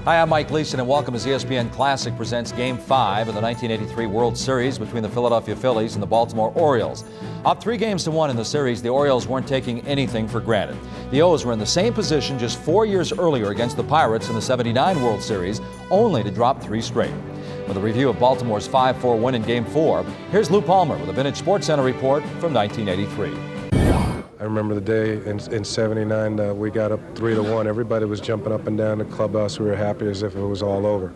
Hi, I'm Mike Gleason, and welcome as ESPN Classic presents Game 5 of the 1983 World Series between the Philadelphia Phillies and the Baltimore Orioles. Up 3-1 in the series, the Orioles weren't taking anything for granted. The O's were in the same position just 4 years earlier against the Pirates in the '79 World Series, only to drop 3 straight. With a review of Baltimore's 5-4 win in Game 4, here's Lou Palmer with a Vintage Sports Center report from 1983. I remember the day in '79 we got up 3-1. Everybody was jumping up and down the clubhouse. We were happy as if it was all over.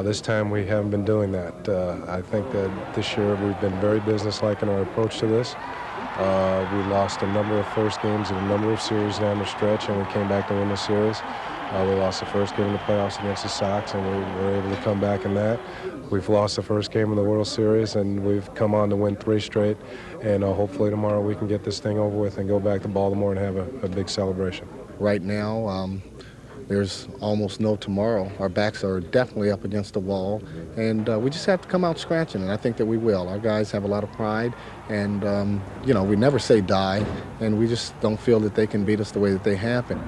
This time we haven't been doing that. I think that this year we've been very businesslike in our approach to this. We lost a number of first games in a number of series down the stretch, and we came back to win the series. We lost the first game in the playoffs against the Sox, and we were able to come back in that. We've lost the first game in the World Series, and we've come on to win 3 straight. And hopefully tomorrow we can get this thing over with and go back to Baltimore and have a big celebration. Right now, there's almost no tomorrow. Our backs are definitely up against the wall, and we just have to come out scratching, and I think that we will. Our guys have a lot of pride, and, we never say die, and we just don't feel that they can beat us the way that they have been.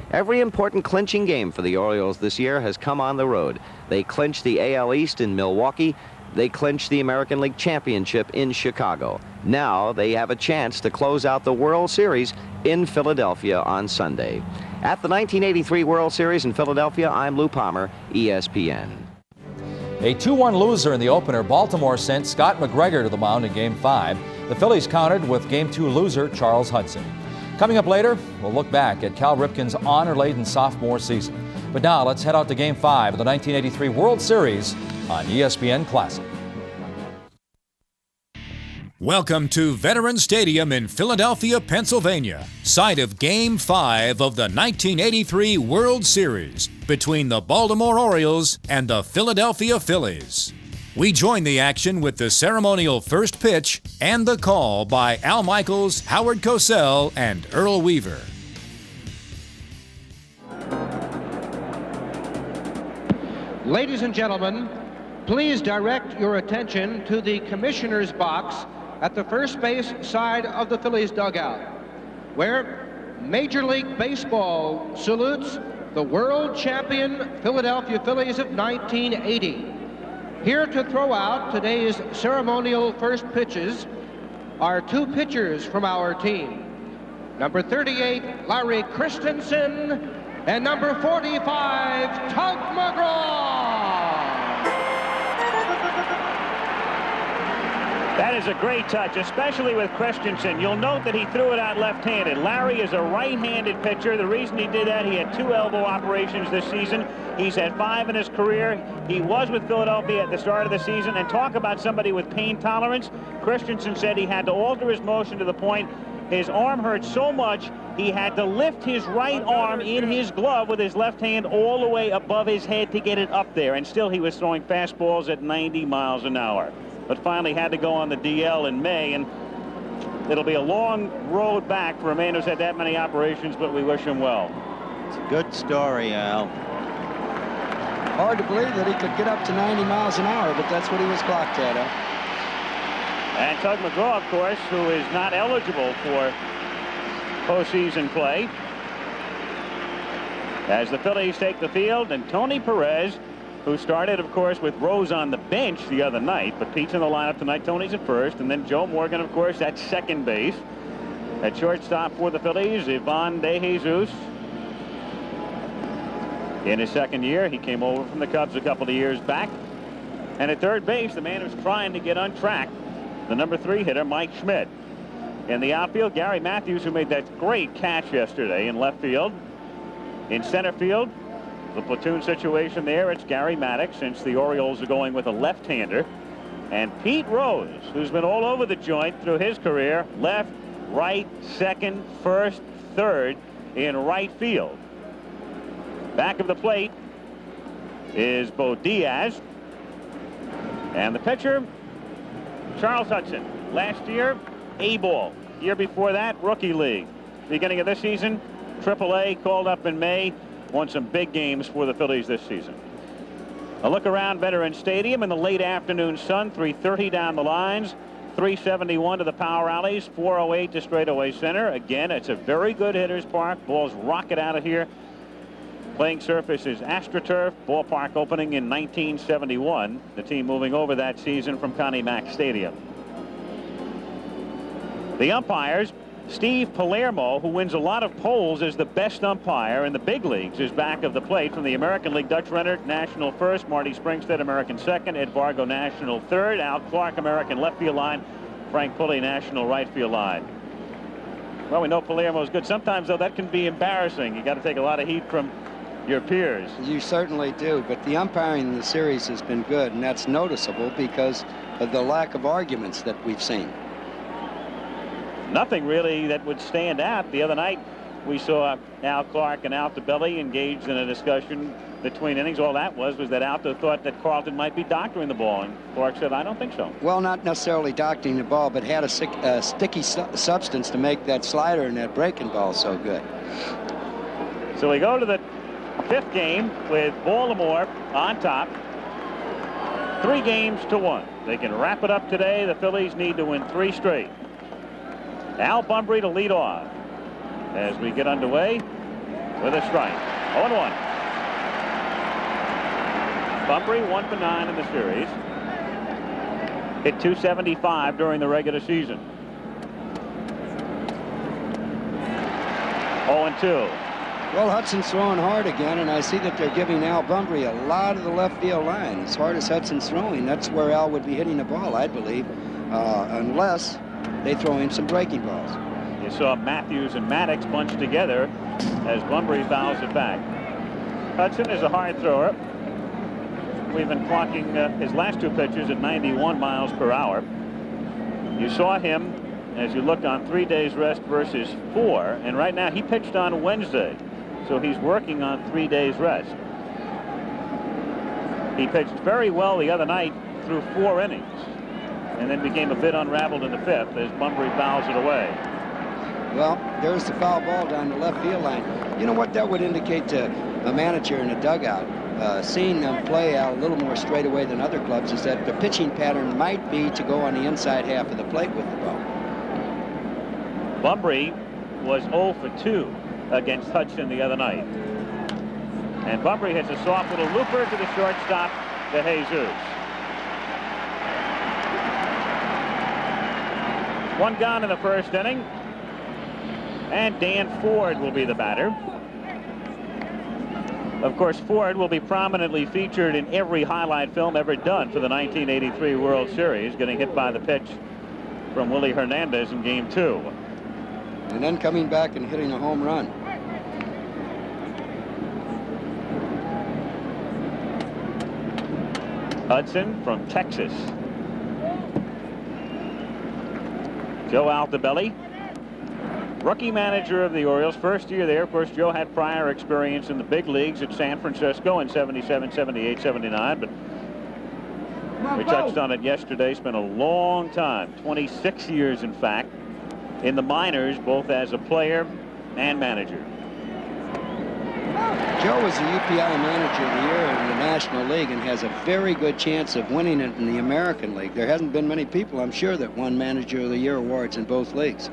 Every important clinching game for the Orioles this year has come on the road. They clinched the AL East in Milwaukee. They clinched the American League Championship in Chicago. Now they have a chance to close out the World Series in Philadelphia on Sunday. At the 1983 World Series in Philadelphia, I'm Lou Palmer, ESPN. A 2-1 loser in the opener, Baltimore sent Scott McGregor to the mound in Game 5. The Phillies countered with Game 2 loser Charles Hudson. Coming up later, we'll look back at Cal Ripken's honor-laden sophomore season. But now let's head out to Game 5 of the 1983 World Series on ESPN Classic. Welcome to Veterans Stadium in Philadelphia, Pennsylvania, site of Game 5 of the 1983 World Series between the Baltimore Orioles and the Philadelphia Phillies. We join the action with the ceremonial first pitch and the call by Al Michaels, Howard Cosell, and Earl Weaver. Ladies and gentlemen, please direct your attention to the commissioner's box at the first base side of the Phillies dugout, where Major League Baseball salutes the world champion Philadelphia Phillies of 1980. Here to throw out today's ceremonial first pitches are 2 pitchers from our team. Number 38, Larry Christensen, and number 45, Tug McGraw. That is a great touch, especially with Christensen. You'll note that he threw it out left-handed. Larry is a right-handed pitcher. The reason he did that, he had 2 elbow operations this season. He's had 5 in his career. He was with Philadelphia at the start of the season. And talk about somebody with pain tolerance. Christensen said he had to alter his motion to the point his arm hurt so much he had to lift his right arm in his glove with his left hand all the way above his head to get it up there. And still he was throwing fastballs at 90 miles an hour. But finally had to go on the DL in May, and it'll be a long road back for a man who's had that many operations, but we wish him well. It's a good story, Al. Hard to believe that he could get up to 90 miles an hour, but that's what he was clocked at, Al. And Tug McGraw, of course, who is not eligible for postseason play. As the Phillies take the field, and Tony Perez, who started, of course, with Rose on the bench the other night, but Pete's in the lineup tonight. Tony's at first, and then Joe Morgan, of course, at second base. At shortstop for the Phillies, Ivan De Jesus. In his second year, he came over from the Cubs a couple of years back. And at third base, the man who's trying to get on track, the number 3 hitter, Mike Schmidt. In the outfield, Gary Matthews, who made that great catch yesterday in left field. In center field, the platoon situation there, it's Gary Maddox, since the Orioles are going with a left-hander. And Pete Rose, who's been all over the joint through his career, left, right, second, first, third in right field. Back of the plate is Bo Diaz. And the pitcher, Charles Hudson. Last year, A-ball. Year before that, rookie league. Beginning of this season, AAA, called up in May. Won some big games for the Phillies this season. A look around Veterans Stadium in the late afternoon sun. 330 down the lines, 371 to the power alleys, 408 to straightaway center. Again, it's a very good hitter's park. Balls rocket out of here. Playing surface is AstroTurf, ballpark opening in 1971. The team moving over that season from Connie Mack Stadium. The umpires, Steve Palermo, who wins a lot of polls as the best umpire in the big leagues, is back of the plate. From the American League, Dutch Renner, National first, Marty Springstead, American second, Ed Vargo, National third, Al Clark, American left field line, Frank Pulley, National right field line. Well, we know Palermo's good. Sometimes, though, that can be embarrassing. You got to take a lot of heat from your peers. You certainly do, but the umpiring in the series has been good, and that's noticeable because of the lack of arguments that we've seen. Nothing really that would stand out. The other night we saw Al Clark and Altobelli engaged in a discussion between innings. All that was that Alto thought that Carlton might be doctoring the ball, and Clark said, I don't think so. Well, not necessarily doctoring the ball, but had a sticky substance to make that slider and that breaking ball so good. So we go to the 5th game with Baltimore on top, 3-1. They can wrap it up today. The Phillies need to win 3 straight. Al Bunbury to lead off as we get underway with a strike. 0-1. Bunbury 1 for 9 in the series. Hit .275 during the regular season. 0-2. Well, Hudson's throwing hard again, and I see that they're giving Al Bunbury a lot of the left field line. As hard as Hudson's throwing, that's where Al would be hitting the ball, I believe, unless they throw in some breaking balls. You saw Matthews and Maddox bunch together as Bunbury fouls it back. Hudson is a hard thrower. We've been clocking his last 2 pitches at 91 miles per hour. You saw him as you look on 3 days rest versus 4, and right now he pitched on Wednesday, so he's working on 3 days rest. He pitched very well the other night through 4 innings, and then became a bit unraveled in the 5th as Bunbury fouls it away. Well, there's the foul ball down the left field line. You know what that would indicate to a manager in a dugout, seeing them play out a little more straight away than other clubs, is that the pitching pattern might be to go on the inside half of the plate with the ball. Bunbury was 0 for 2 against Hudson the other night. And Bunbury hits a soft little looper to the shortstop, to Jesus. 1 gone in the 1st inning. And Dan Ford will be the batter. Of course, Ford will be prominently featured in every highlight film ever done for the 1983 World Series, getting hit by the pitch from Willie Hernandez in Game 2. And then coming back and hitting a home run. Hudson from Texas. Joe Altobelli, rookie manager of the Orioles, 1st year there. Of course, Joe had prior experience in the big leagues at San Francisco in 77, 78, 79, but we touched on it yesterday. Spent a long time, 26 years in fact, in the minors, both as a player and manager. Joe was the UPI Manager of the Year in the National League and has a very good chance of winning it in the American League. There hasn't been many people, I'm sure, that won Manager of the Year awards in both leagues.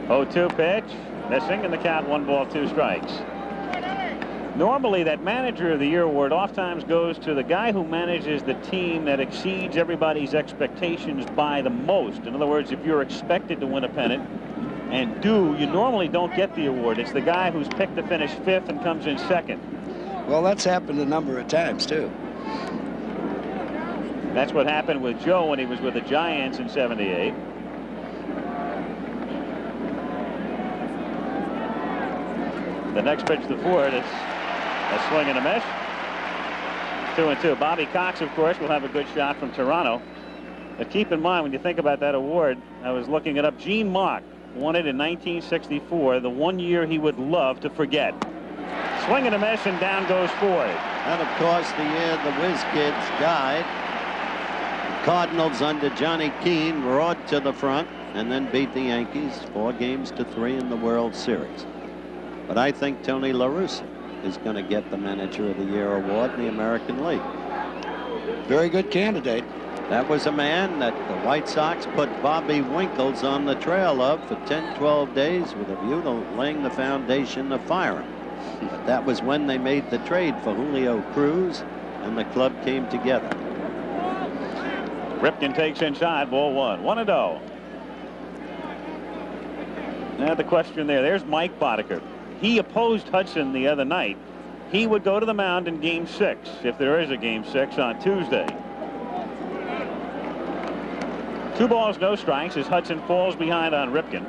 0-2 pitch, missing, and the count 1 ball, 2 strikes. Normally, that Manager of the Year award oftentimes goes to the guy who manages the team that exceeds everybody's expectations by the most. In other words, if you're expected to win a pennant, and you normally don't get the award. It's the guy who's picked to finish 5th and comes in 2nd. Well, that's happened a number of times, too. That's what happened with Joe when he was with the Giants in 78. The next pitch to Ford is a swing and a miss. 2-2. Bobby Cox, of course, will have a good shot from Toronto. But keep in mind, when you think about that award, I was looking it up. Gene Mauch won it in 1964, the one year he would love to forget. Swing and a miss, and down goes Ford. And, of course, the year the Whiz Kids died, the Cardinals under Johnny Keane roared to the front and then beat the Yankees 4-3 in the World Series. But I think Tony La Russa is going to get the Manager of the Year award in the American League. Very good candidate. That was a man that the White Sox put Bobby Winkles on the trail of for 10-12 days with a view to laying the foundation of firing. But that was when they made the trade for Julio Cruz, and the club came together. Ripken takes inside, ball one. 1-0. Now the question there's Mike Boddicker. He opposed Hudson the other night. He would go to the mound in Game 6, if there is a Game 6 on Tuesday. 2 balls, no strikes as Hudson falls behind on Ripken.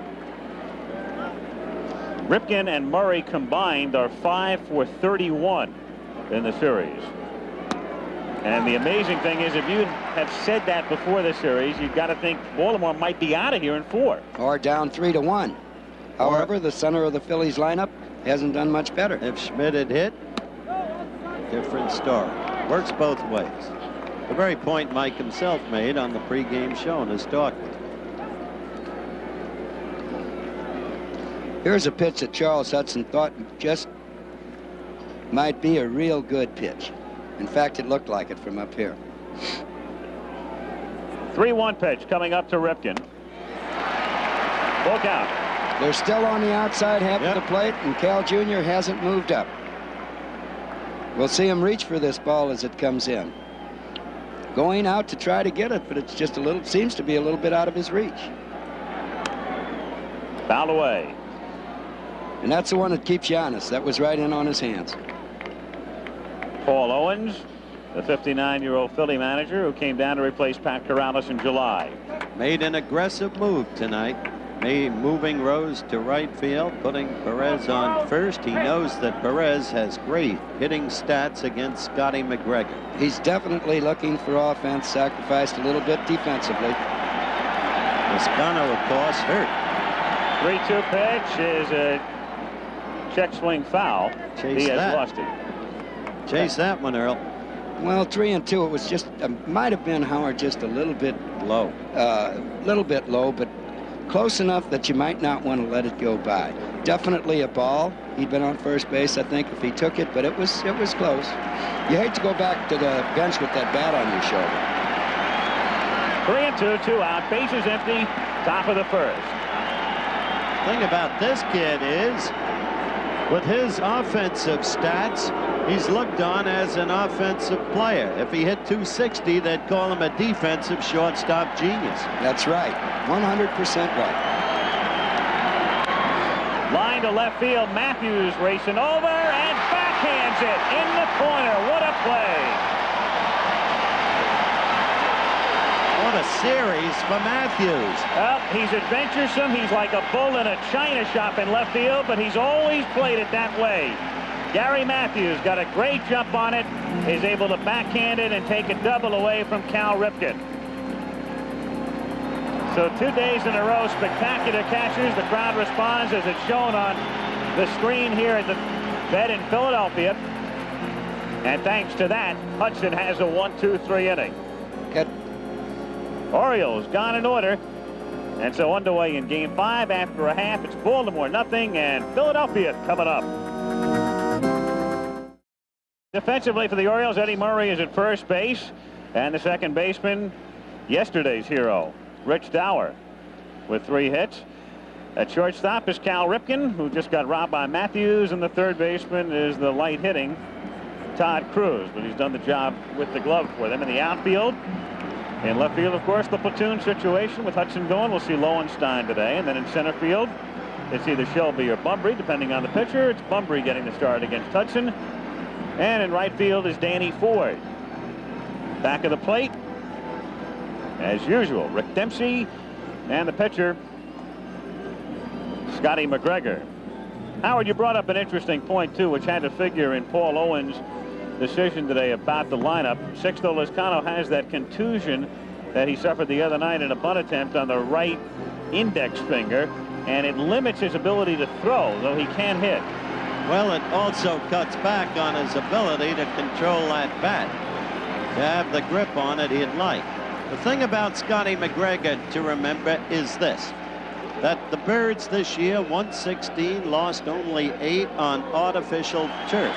Ripken and Murray combined are 5 for 31 in the series. And the amazing thing is, if you have said that before the series, you've got to think Baltimore might be out of here in 4. Or down 3-1. However, the center of the Phillies lineup hasn't done much better. If Schmidt had hit, different story. Works both ways. The very point Mike himself made on the pregame show in his talk with me. Here's a pitch that Charles Hudson thought just might be a real good pitch. In fact, it looked like it from up here. 3-1 pitch coming up to Ripken. Look out. They're still on the outside half of the plate, and Cal Jr. hasn't moved up. We'll see him reach for this ball as it comes in. Going out to try to get it, but it's just seems to be a little bit out of his reach. Foul away. And that's the one that keeps you honest. That was right in on his hands. Paul Owens, the 59-year-old Philly manager who came down to replace Pat Corrales in July. Made an aggressive move tonight. Moving Rose to right field, putting Perez on first. He knows that Perez has great hitting stats against Scotty McGregor. He's definitely looking for offense, sacrificed a little bit defensively. Toscano, of course, hurt. 3-2 pitch is a check swing foul. He has lost it. Chase that one, Earl. Well, 3-2. It was just might have been, Howard, just a little bit low. But close enough that you might not want to let it go by. Definitely a ball. He'd been on first base, I think, if he took it, but it was close. You hate to go back to the bench with that bat on your3-2, shoulder. 2 out, bases empty, top of the first. The thing about this kid is, with his offensive stats, he's looked on as an offensive player. If he hit 260, they'd call him a defensive shortstop genius. That's right. 100% right. Line to left field. Matthews racing over and backhands it in the corner. What a play. What a series for Matthews. Well, he's adventuresome. He's like a bull in a china shop in left field, but he's always played it that way. Gary Matthews got a great jump on it, is able to backhand it and take a double away from Cal Ripken. So 2 days in a row, spectacular catchers. The crowd responds as it's shown on the screen here at the bed in Philadelphia. And thanks to that, Hudson has a 1-2-3 inning. Orioles gone in order. And so underway in Game 5 after a half. It's Baltimore nothing and Philadelphia coming up. Defensively for the Orioles, Eddie Murray is at first base. And the second baseman, yesterday's hero, Rich Dower, with 3 hits. At shortstop is Cal Ripken, who just got robbed by Matthews. And the third baseman is the light hitting Todd Cruz. But he's done the job with the glove for them. In the outfield, in left field, of course, the platoon situation with Hudson going. We'll see Lowenstein today. And then in center field, it's either Shelby or Bumbry, depending on the pitcher. It's Bumbry getting the start against Hudson. And in right field is Danny Ford. Back of the plate, as usual, Rick Dempsey. And the pitcher, Scotty McGregor. Howard, you brought up an interesting point, too, which had to figure in Paul Owens' decision today about the lineup. Sixto Lezcano has that contusion that he suffered the other night in a bunt attempt on the right index finger, and it limits his ability to throw, though he can hit. Well, it also cuts back on his ability to control that bat, to have the grip on it he'd like. The thing about Scotty McGregor to remember is this, that the Birds this year, 116, lost only 8 on artificial turf.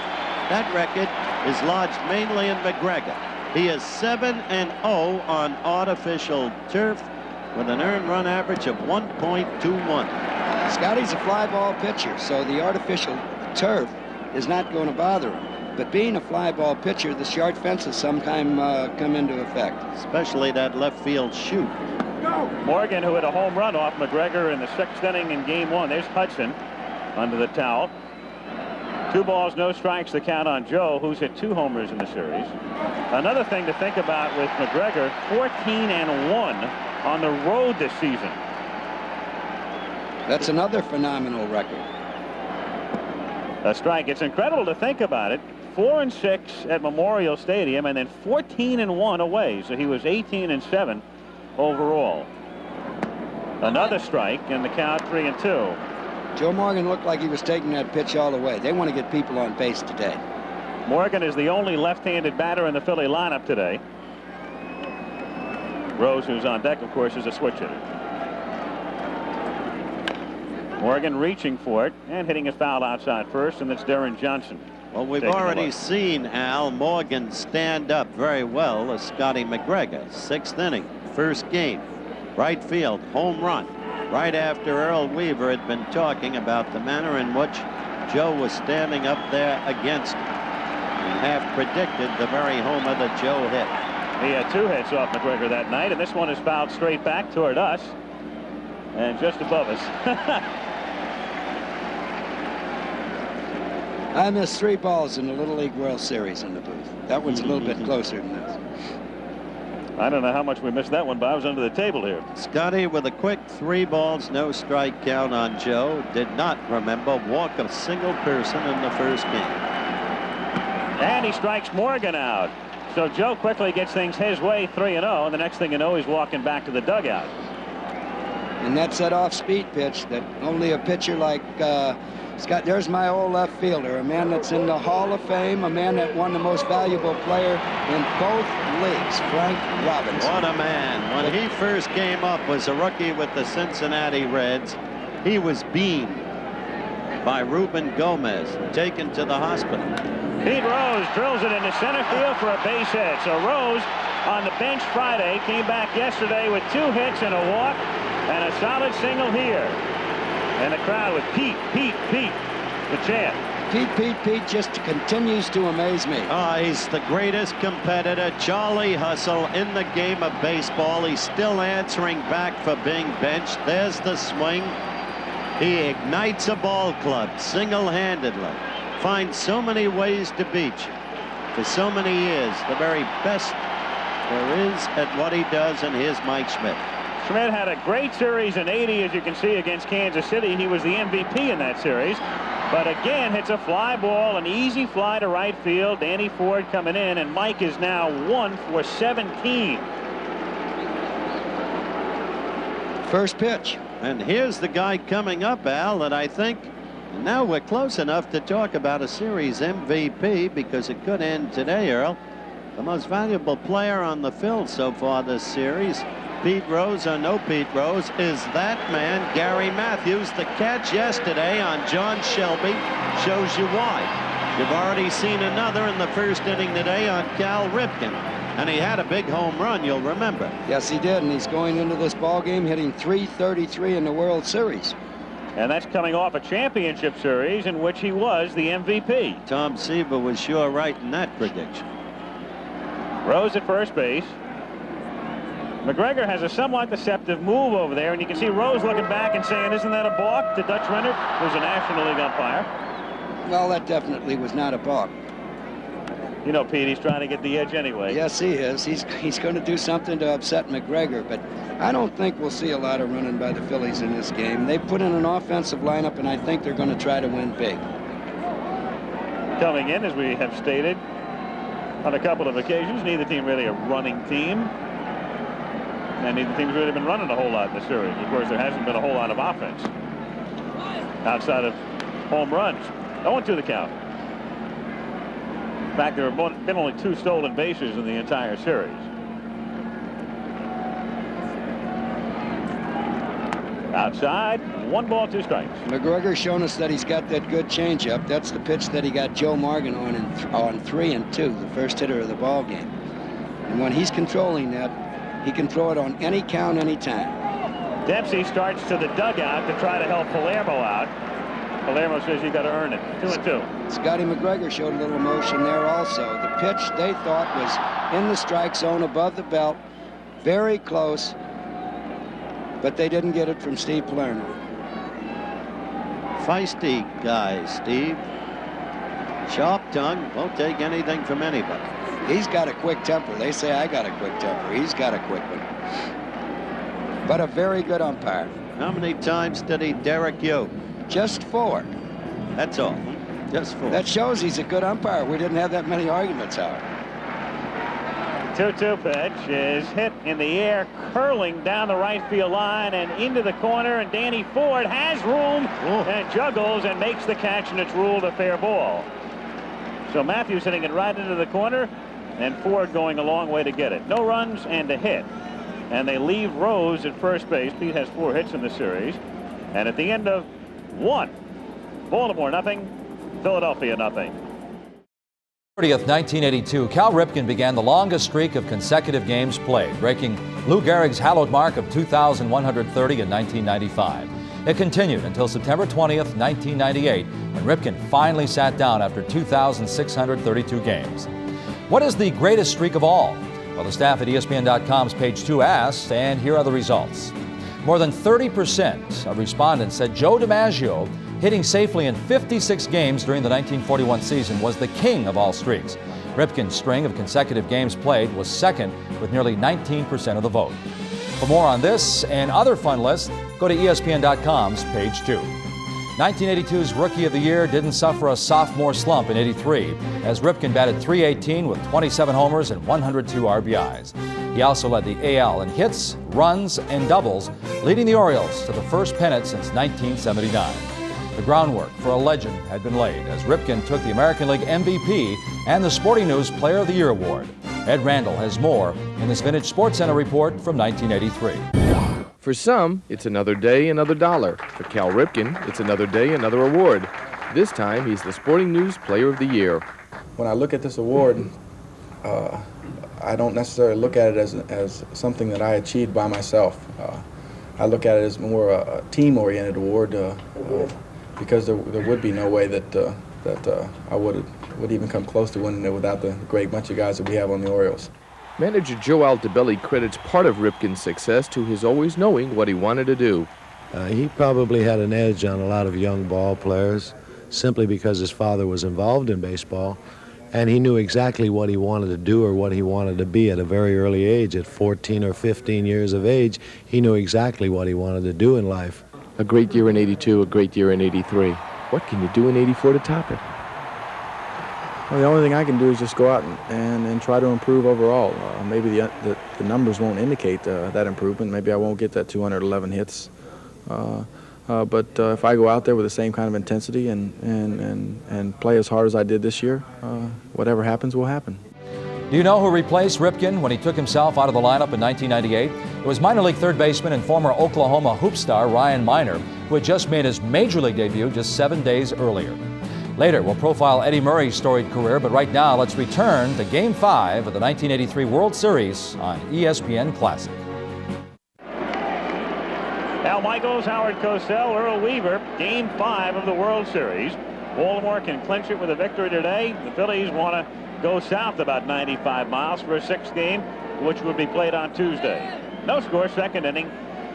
That record is lodged mainly in McGregor. He is 7-0 on artificial turf with an earned run average of 1.21. Scotty's a fly ball pitcher, so the artificial turf is not going to bother him. But being a fly ball pitcher, the short fences sometime come into effect. Especially that left field shoot. Morgan, who had a home run off McGregor in the 6th inning in game 1. There's Hudson under the towel. 2 balls, no strikes, the count on Joe, who's hit 2 homers in the series. Another thing to think about with McGregor, 14-1 on the road this season. That's another phenomenal record. A strike. It's incredible to think about it. 4-6 at Memorial Stadium, and then 14-1 away. So he was 18-7 overall. Another strike, and the count 3-2. Joe Morgan looked like he was taking that pitch all the way. They want to get people on base today. Morgan is the only left-handed batter in the Philly lineup today. Rose, who's on deck, of course, is a switch hitter. Morgan reaching for it and hitting a foul outside first, and it's Darren Johnson. Well, we've already seen Al Morgan stand up very well as Scotty McGregor. 6th inning, 1st game, right field, home run. Right after Earl Weaver had been talking about the manner in which Joe was standing up there against him, and half predicted the very homer that Joe hit. He had 2 hits off McGregor that night, and this one is fouled straight back toward us and just above us. I missed 3 balls in the Little League World Series in the booth. That one's a little bit closer than this. I don't know how much we missed that one, but I was under the table here. Scotty with a quick 3 balls, no strike count on Joe. Did not, remember, walk a single person in the 1st game. And he strikes Morgan out. So Joe quickly gets things his way, 3-0, and the next thing you know, he's walking back to the dugout. And that's that off-speed pitch that only a pitcher like Scott, there's my old left fielder, a man that's in the Hall of Fame, a man that won the most valuable player in both leagues, Frank Robinson. What a man. When he first came up, was a rookie with the Cincinnati Reds. He was beamed by Ruben Gomez, taken to the hospital. Pete Rose drills it into center field for a base hit. So Rose on the bench Friday, came back yesterday with 2 hits and a walk and a solid single here. And the crowd with Pete, Pete, Pete, the chant. Pete, Pete, Pete just continues to amaze me. He's the greatest competitor. Charlie Hustle in the game of baseball. He's still answering back for being benched. There's the swing. He ignites a ball club single-handedly. Finds so many ways to beat you. For so many years, the very best there is at what he does, and here's Mike Schmidt. Schmidt had a great series in '80, as you can see, against Kansas City. He was the MVP in that series. But again, hits a fly ball, an easy fly to right field. Danny Ford coming in, and Mike is now 1 for 17. First pitch. And here's the guy coming up, Al, that I think now we're close enough to talk about a series MVP, because it could end today, Earl. The most valuable player on the field so far this series, Pete Rose or no Pete Rose, is that man, Gary Matthews. The catch yesterday on John Shelby shows you why. You've already seen another in the 1st inning today on Cal Ripken. And he had a big home run, you'll remember. Yes, he did, and he's going into this ball game hitting .333 in the World Series. And that's coming off a championship series in which he was the MVP. Tom Seaver was sure right in that prediction. Rose at first base. McGregor has a somewhat deceptive move over there, and you can see Rose looking back and saying, isn't that a balk to Dutch Rennert, who's a National League umpire? Well, that definitely was not a balk. You know, Pete, he's trying to get the edge anyway. Yes, he is. He's going to do something to upset McGregor, but I don't think we'll see a lot of running by the Phillies in this game. They put in an offensive lineup, and I think they're going to try to win big. Coming in, as we have stated on a couple of occasions, neither team really a running team. And neither team's really been running a whole lot in the series. Of course, there hasn't been a whole lot of offense outside of home runs. 0-2 the count. In fact, there have been only 2 stolen bases in the entire series. Outside, 1 ball, 2 strikes. McGregor's shown us that he's got that good changeup. That's the pitch that he got Joe Morgan on 3-2, the first hitter of the ball game. And when he's controlling that, he can throw it on any count, any time. Dempsey starts to the dugout to try to help Palermo out. Palermo says you got to earn it. 2-2. Scotty McGregor showed a little emotion there also. The pitch they thought was in the strike zone above the belt, very close, but they didn't get it from Steve Palermo. Feisty guy, Steve. Sharp tongue, won't take anything from anybody. He's got a quick temper. They say I got a quick temper. He's got a quick one. But a very good umpire. How many times did he derrick you? Just 4. That's all. Just 4. That shows he's a good umpire. We didn't have that many arguments, Howard. 2-2 pitch is hit in the air, curling down the right field line and into the corner, and Danny Ford has room and juggles and makes the catch, and it's ruled a fair ball. So Matthews hitting it right into the corner, and Ford going a long way to get it. No runs and a hit. And they leave Rose at first base. Pete has 4 hits in the series. And at the end of 1, Baltimore nothing, Philadelphia nothing. 30th, 1982, Cal Ripken began the longest streak of consecutive games played, breaking Lou Gehrig's hallowed mark of 2,130 in 1995. It continued until September 20th, 1998, when Ripken finally sat down after 2,632 games. What is the greatest streak of all? Well, the staff at ESPN.com's Page 2 asked, and here are the results. More than 30% of respondents said Joe DiMaggio, hitting safely in 56 games during the 1941 season, was the king of all streaks. Ripken's string of consecutive games played was second with nearly 19% of the vote. For more on this and other fun lists, go to ESPN.com's Page 2. 1982's Rookie of the Year didn't suffer a sophomore slump in '83, as Ripken batted .318 with 27 homers and 102 RBIs. He also led the AL in hits, runs, and doubles, leading the Orioles to the first pennant since 1979. The groundwork for a legend had been laid as Ripken took the American League MVP and the Sporting News Player of the Year award. Ed Randall has more in this Vintage Sports Center report from 1983. For some, it's another day, another dollar. For Cal Ripken, it's another day, another award. This time, he's the Sporting News Player of the Year. When I look at this award, I don't necessarily look at it as something that I achieved by myself. I look at it as more a team-oriented award because there would be no way that I would even come close to winning it without the great bunch of guys that we have on the Orioles. Manager Joe Altobelli credits part of Ripken's success to his always knowing what he wanted to do. He probably had an edge on a lot of young ball players simply because his father was involved in baseball, and he knew exactly what he wanted to do or what he wanted to be at a very early age. At 14 or 15 years of age, he knew exactly what he wanted to do in life. A great year in '82, a great year in '83. What can you do in '84 to top it? Well, the only thing I can do is just go out and try to improve overall. Maybe the numbers won't indicate that improvement. Maybe I won't get that 211 hits. But if I go out there with the same kind of intensity and play as hard as I did this year, whatever happens will happen. Do you know who replaced Ripken when he took himself out of the lineup in 1998? It was minor league third baseman and former Oklahoma hoop star Ryan Miner, who had just made his major league debut just 7 days earlier. Later, we'll profile Eddie Murray's storied career, but right now, let's return to Game 5 of the 1983 World Series on ESPN Classic. Al Michaels, Howard Cosell, Earl Weaver, Game 5 of the World Series. Baltimore can clinch it with a victory today. The Phillies want to go south about 95 miles for a 6th game, which would be played on Tuesday. No score, second inning,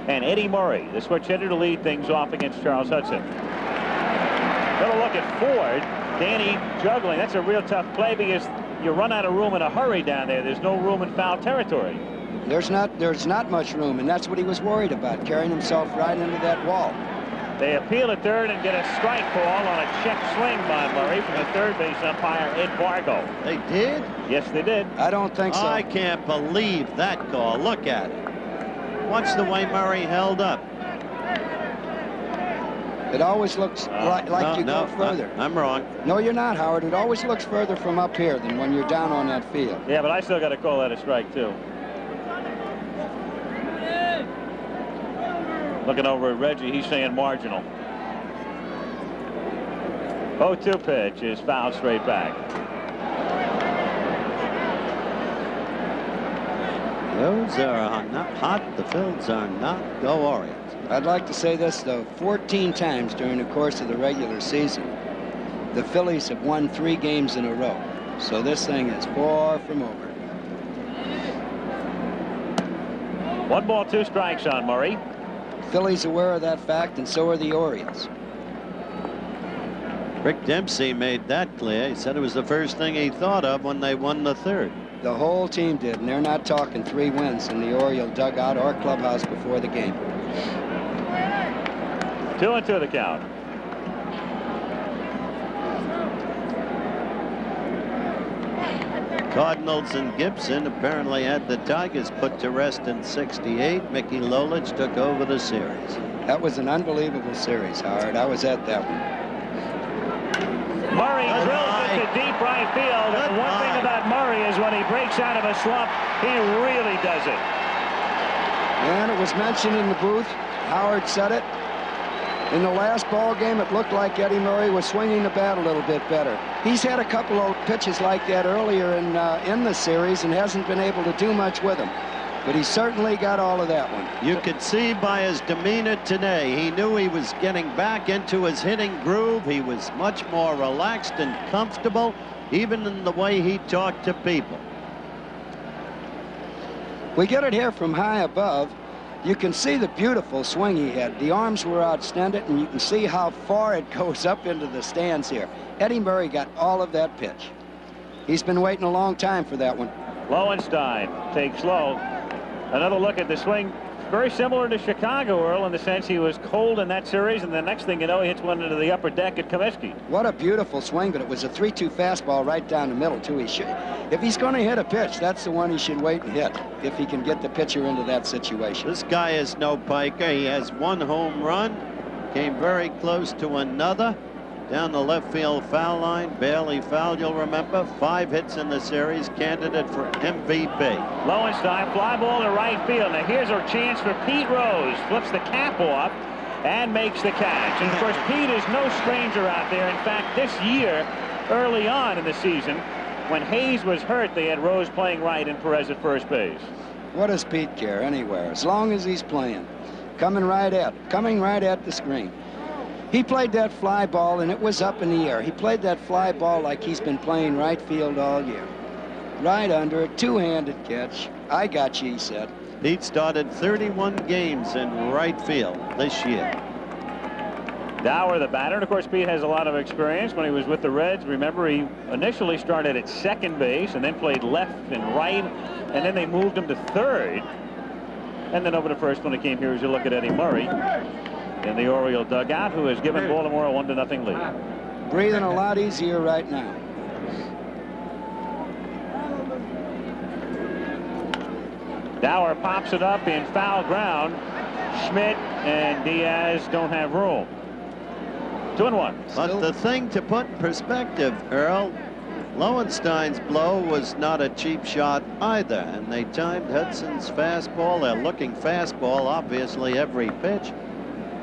and Eddie Murray, the switch hitter, to lead things off against Charles Hudson. Little look at Ford. Danny juggling. That's a real tough play because you run out of room in a hurry down there. There's no room in foul territory. There's not much room, and that's what he was worried about, carrying himself right into that wall. They appeal at third and get a strike call on a check swing by Murray from the third base umpire, Ed Bargo. They did? Yes, they did. I don't think so. I can't believe that call. Look at it. Watch the way Murray held up. It always looks like you go further. I'm wrong. No, you're not, Howard. It always looks further from up here than when you're down on that field. Yeah, but I still got to call that a strike, too. Looking over at Reggie, he's saying marginal. 0-2 pitch is fouled straight back. Those are not hot. The Phillies are not. Go Orioles. I'd like to say this, though. 14 times during the course of the regular season, the Phillies have won 3 games in a row. So this thing is far from over. 1 ball, 2 strikes on Murray. Phillies aware of that fact, and so are the Orioles. Rick Dempsey made that clear. He said it was the first thing he thought of when they won the 3rd. The whole team did, and they're not talking 3 wins in the Oriole dugout or clubhouse before the game. 2-2 the count. Cardinals and Gibson apparently had the Tigers put to rest in '68. Mickey Lolich took over the series. That was an unbelievable series, Howard. I was at that one. Murray drills it to deep right field. And one thing about Murray is when he breaks out of a slump, he really does it. And it was mentioned in the booth. Howard said it. In the last ball game, it looked like Eddie Murray was swinging the bat a little bit better. He's had a couple of pitches like that earlier in the series and hasn't been able to do much with them. But he certainly got all of that one. You could see by his demeanor today, he knew he was getting back into his hitting groove. He was much more relaxed and comfortable, even in the way he talked to people. We get it here from high above. You can see the beautiful swing he had. The arms were outstanded, and you can see how far it goes up into the stands here. Eddie Murray got all of that pitch. He's been waiting a long time for that one. Lowenstein takes low. Another look at the swing. Very similar to Chicago, Earl, in the sense he was cold in that series, and the next thing you know, he hits one into the upper deck at Comiskey. What a beautiful swing, but it was a 3-2 fastball right down the middle, too. If he's going to hit a pitch, that's the one he should wait and hit, if he can get the pitcher into that situation. This guy is no piker. He has 1 home run, came very close to another. Down the left field foul line, barely fouled, you'll remember. 5 hits in the series, candidate for MVP. Lowenstein, fly ball to right field. Now here's our chance for Pete Rose. Flips the cap off and makes the catch. And of course, Pete is no stranger out there. In fact, this year, early on in the season, when Hayes was hurt, they had Rose playing right and Perez at first base. What does Pete care anywhere, as long as he's playing? Coming right at the screen. He played that fly ball, and it was up in the air. He played that fly ball like he's been playing right field all year. Right under it, 2-handed catch. I got you, he said. Pete started 31 games in right field this year. Dower, the batter. And of course, Pete has a lot of experience. When he was with the Reds, remember, he initially started at second base and then played left and right, and then they moved him to third. And then over to first when he came here, as you look at Eddie Murray in the Oriole dugout, who has given Baltimore a 1-0 lead. Breathing a lot easier right now. Dower pops it up in foul ground. Schmidt and Diaz don't have room. 2-1. But the thing to put in perspective, Earl, Lowenstein's blow was not a cheap shot either, and they timed Hudson's fastball. They're looking fastball, obviously, every pitch.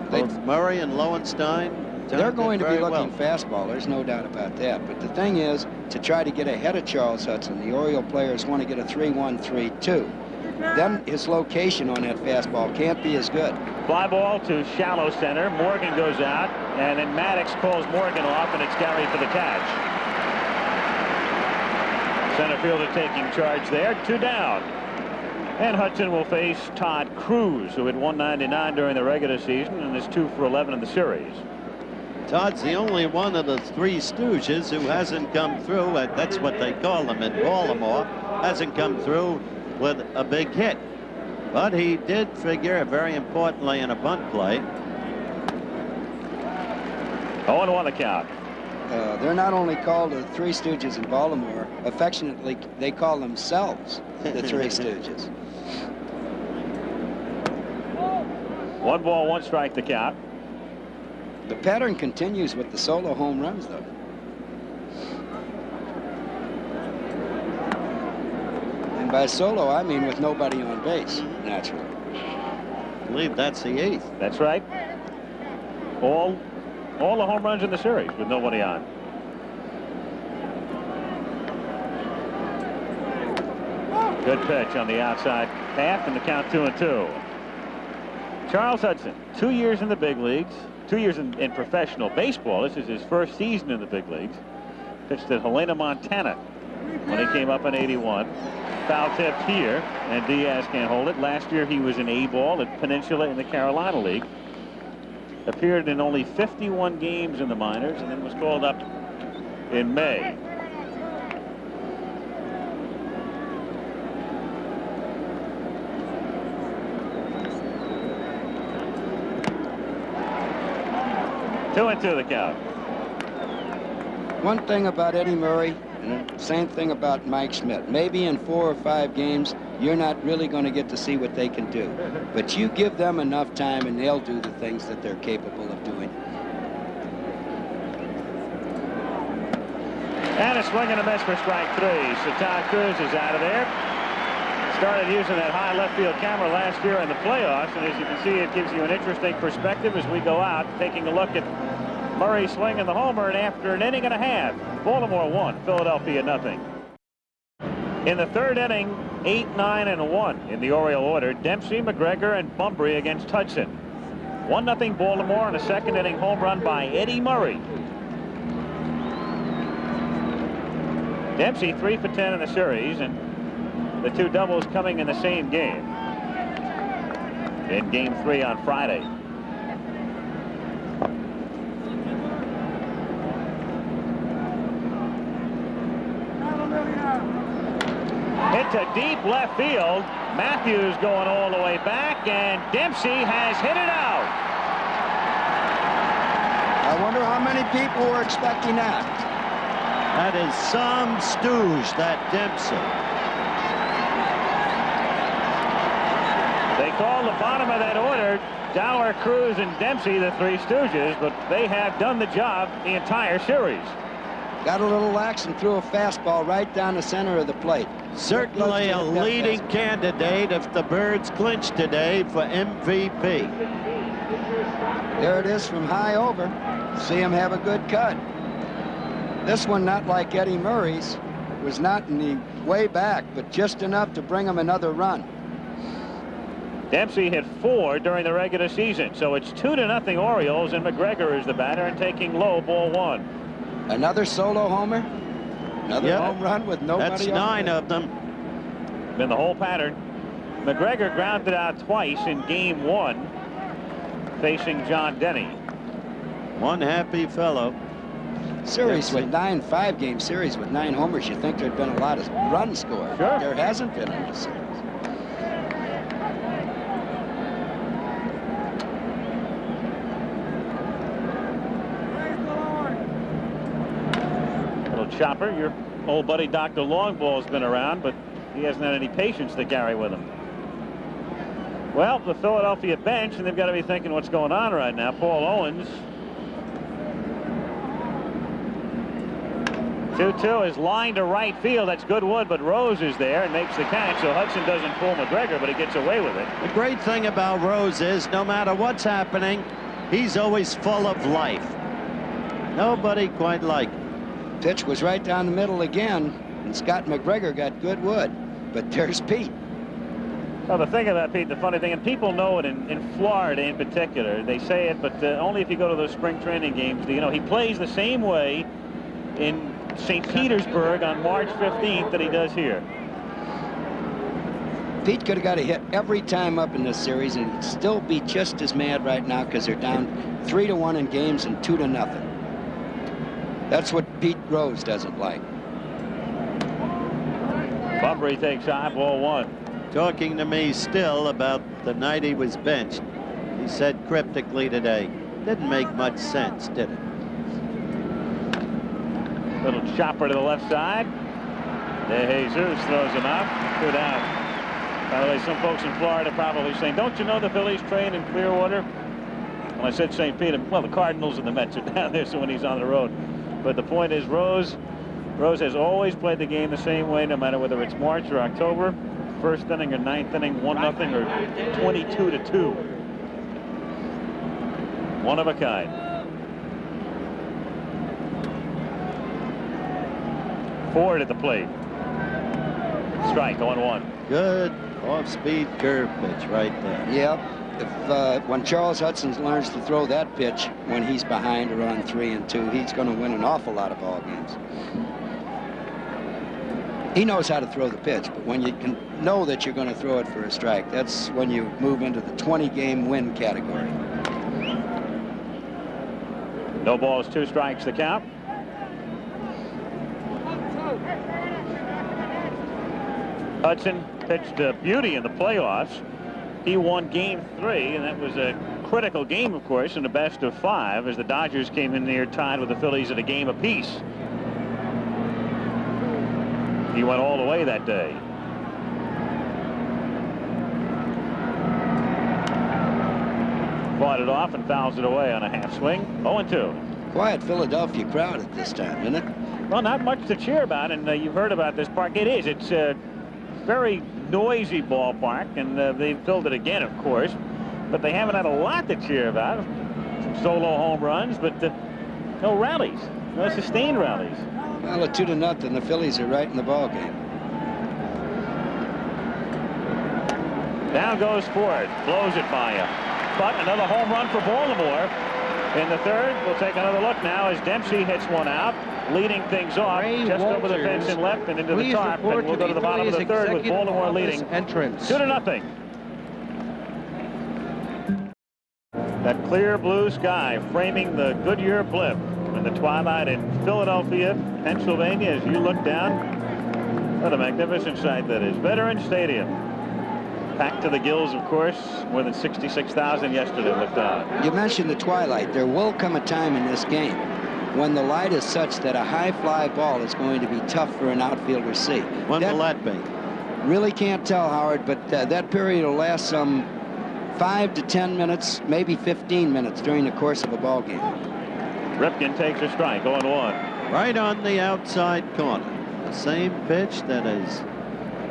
Both Murray and Lowenstein. They're going to be looking fastball. There's no doubt about that. But the thing is, to try to get ahead of Charles Hudson, the Oriole players want to get a 3-1, 3-2. Then his location on that fastball can't be as good. Fly ball to shallow center. Morgan goes out, and then Maddox calls Morgan off, and it's Gary for the catch. Center fielder taking charge there. 2 down. And Hudson will face Todd Cruz, who hit 199 during the regular season and is 2 for 11 in the series. Todd's the only one of the 3 Stooges who hasn't come through. That's what they call them in Baltimore. Hasn't come through with a big hit. But he did figure, very importantly, in a bunt play. 0-1 the count. They're not only called the 3 Stooges in Baltimore. Affectionately, they call themselves the 3 Stooges. 1 ball, 1 strike the count. The pattern continues with the solo home runs, though. And by solo, I mean with nobody on base, naturally. I believe that's the 8th. That's right. All the home runs in the series with nobody on. Good pitch on the outside half, and the count 2-2. Charles Hudson, 2 years in the big leagues, 2 years in professional baseball. This is his first season in the big leagues. Pitched at Helena, Montana when he came up in '81. Foul tipped here, and Diaz can't hold it. Last year he was an A-ball at Peninsula in the Carolina League. Appeared in only 51 games in the minors, and then was called up in May. Two and two the count. One thing about Eddie Murray, and the same thing about Mike Schmidt. Maybe in 4 or 5 games, you're not really going to get to see what they can do. But you give them enough time, and they'll do the things that they're capable of doing. And a swing and a miss for strike 3. Satan Cruz is out of there. Started using that high left field camera last year in the playoffs, and as you can see, it gives you an interesting perspective as we go out, taking a look at Murray swinging the homer, and after an inning and a half, Baltimore 1, Philadelphia 0. In the third inning, 8, 9, and 1 in the Oriole order. Dempsey, McGregor, and Bumbry against Hudson. 1-0 Baltimore on a second inning home run by Eddie Murray. Dempsey 3 for 10 in the series, and the 2 doubles coming in the same game. In game 3 on Friday. Into deep left field. Matthews going all the way back, and Dempsey has hit it out. I wonder how many people were expecting that. That is some stooge, that Dempsey. They call the bottom of that order Dower, Cruz, and Dempsey the 3 Stooges, but they have done the job the entire series. Got a little lax and threw a fastball right down the center of the plate. Certainly a leading candidate if the Birds clinch today for MVP. There it is from high over. See him have a good cut. This one, not like Eddie Murray's, was not in the way back, but just enough to bring him another run. Dempsey hit 4 during the regular season, so it's 2-0 Orioles, and McGregor is the batter and taking low, ball 1. Another solo homer, another home run with nobody. That's 9 of them. Been the whole pattern. McGregor grounded out twice in game 1, facing John Denny. One happy fellow. Series with 9, 5-game series with 9 homers. You think there'd been a lot of runs scored. Sure. There hasn't been in this series. Chopper, your old buddy Dr. Longball's been around, but he hasn't had any patience to carry with him. Well, the Philadelphia bench, and they've got to be thinking what's going on right now. Paul Owens. 2-2 is lined to right field. That's good wood, but Rose is there and makes the catch, so Hudson doesn't pull McGregor, but he gets away with it. The great thing about Rose is no matter what's happening, he's always full of life. Nobody quite like him. Pitch was right down the middle again, and Scott McGregor got good wood. But there's Pete. Well, the thing about Pete, the funny thing, and people know it in Florida in particular, they say it, but only if you go to those spring training games. You know, he plays the same way in St. Petersburg on March 15th that he does here. Pete could have got a hit every time up in this series, and he'd still be just as mad right now because they're down 3-1 in games and 2-0. That's what Pete Rose doesn't like. Bumbry takes high, ball 1. Talking to me still about the night he was benched. He said cryptically today, didn't make much sense, did it? Little chopper to the left side. De Jesus throws him out. 2 down. By the way, some folks in Florida probably saying, don't you know the Phillies train in Clearwater? When I said St. Peter, well, the Cardinals and the Mets are down there, so when he's on the road. But the point is, Rose has always played the game the same way, no matter whether it's March or October. First inning or 9th inning, 1-0 or 22-2. One of a kind. Ford at the plate. Strike, 0-1. Good off-speed curve pitch right there. Yep. when Charles Hudson learns to throw that pitch when he's behind or on 3-2, he's going to win an awful lot of ball games. He knows how to throw the pitch, but when you can know that you're going to throw it for a strike, that's when you move into the 20-game win category. No balls, 2 strikes the count. Hudson pitched a beauty in the playoffs. He won Game 3, and that was a critical game, of course, in the best of 5, as the Dodgers came in there tied with the Phillies at a game apiece. He went all the way that day. Fought it off and fouls it away on a half swing. 0-2. Quiet Philadelphia crowd at this time, isn't it? Well, not much to cheer about, and you've heard about this park. It is. It's a very noisy ballpark, and they've filled it again, of course. But they haven't had a lot to cheer about. Some solo home runs, but no rallies, no sustained rallies. Well, at 2-0, the Phillies are right in the ball game. Down goes Ford, blows it by him. But another home run for Baltimore in the 3rd. We'll take another look now as Dempsey hits one out, leading things off just over the fence and left and into the top. And we'll go to the bottom of the 3rd with Baltimore leading 2-0. That clear blue sky framing the Goodyear blimp in the twilight in Philadelphia, Pennsylvania. As you look down, what a magnificent sight that is. Veterans Stadium. Packed to the gills, of course. More than 66,000 yesterday looked on. You mentioned the twilight. There will come a time in this game when the light is such that a high fly ball is going to be tough for an outfielder to see. When will that be? Really can't tell, Howard, but that period will last some 5 to 10 minutes, maybe 15 minutes during the course of a ball game. Ripken takes a strike, 0-1. Right on the outside corner. The same pitch that has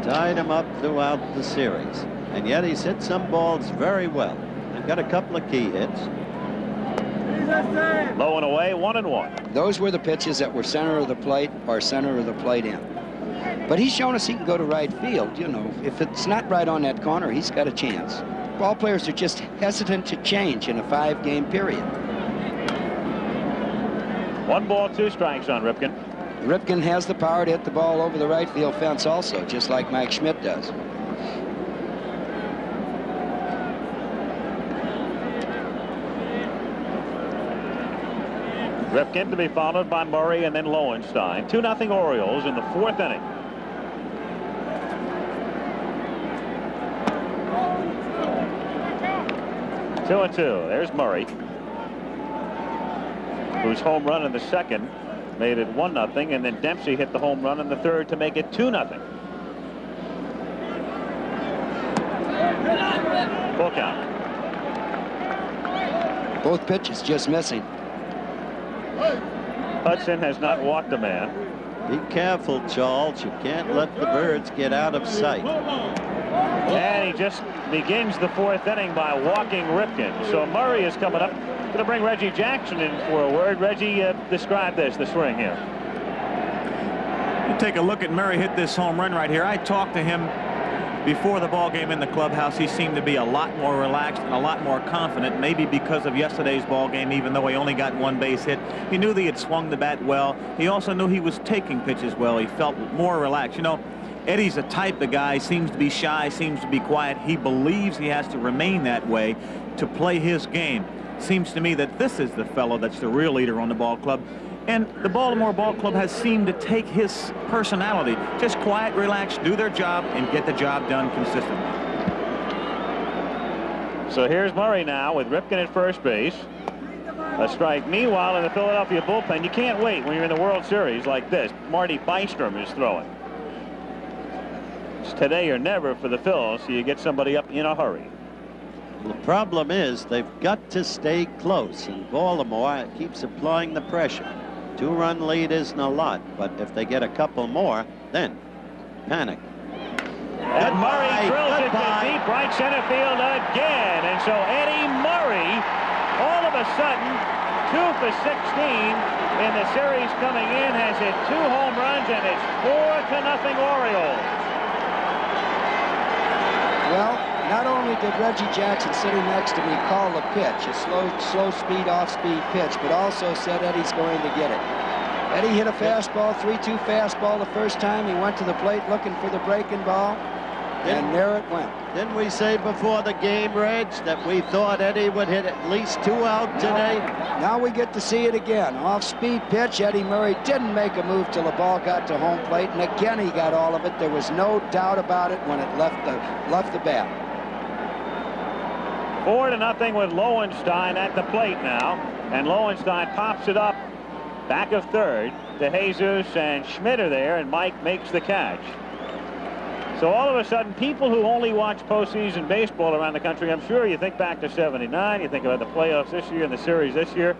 tied him up throughout the series. And yet he's hit some balls very well. And got a couple of key hits. Low and away, 1-1. Those were the pitches that were center of the plate or center of the plate in. But he's shown us he can go to right field. You know, if it's not right on that corner, he's got a chance. Ball players are just hesitant to change in a 5-game period. 1 ball, 2 strikes on Ripken. Ripken has the power to hit the ball over the right field fence also, just like Mike Schmidt does. Ripken to be followed by Murray and then Lowenstein. 2-0 Orioles in the 4th inning. Two and 2. There's Murray, whose home run in the 2nd made it 1-0, and then Dempsey hit the home run in the 3rd to make it 2-0. Full count. Both pitches just missing. Hudson has not walked a man. Be careful, Charles. You can't let the birds get out of sight. And he just begins the 4th inning by walking Ripken. So Murray is coming up. Going to bring Reggie Jackson in for a word. Reggie, describe this, the swing here. You take a look at Murray hit this home run right here. I talked to him before the ball game in the clubhouse. He seemed to be a lot more relaxed and a lot more confident, maybe because of yesterday's ball game, even though he only got 1 base hit. He knew that he had swung the bat well. He also knew he was taking pitches well. He felt more relaxed. You know, Eddie's a type of guy, seems to be shy, seems to be quiet. He believes he has to remain that way to play his game. Seems to me that this is the fellow that's the real leader on the ball club. And the Baltimore Ball Club has seemed to take his personality. Just quiet, relax, do their job, and get the job done consistently. So here's Murray now with Ripken at first base. A strike. Meanwhile, in the Philadelphia bullpen, you can't wait when you're in the World Series like this. Marty Bystrom is throwing. It's today or never for the Phils, so you get somebody up in a hurry. The problem is they've got to stay close, and Baltimore keeps applying the pressure. 2-run lead isn't a lot, but if they get a couple more, then panic. And Murray drills it to deep right center field again. And so Eddie Murray, all of a sudden, 2 for 16 in the series coming in, has hit 2 home runs, and it's 4-0 Orioles. Well, not only did Reggie Jackson sitting next to me call the pitch, a slow speed, off-speed pitch, but also said Eddie's going to get it. Eddie hit a fastball, 3-2 fastball the first time. He went to the plate looking for the breaking ball, and there it went. Didn't we say before the game, Reg, that we thought Eddie would hit at least 2 out today? Now we get to see it again. Off-speed pitch. Eddie Murray didn't make a move till the ball got to home plate, and again he got all of it. There was no doubt about it when it left the bat. 4-0 with Lowenstein at the plate now, and Lowenstein pops it up back of third to Jesus, and Schmidt are there, and Mike makes the catch. So all of a sudden, people who only watch postseason baseball around the country, I'm sure you think back to '79, you think about the playoffs this year and the series this year.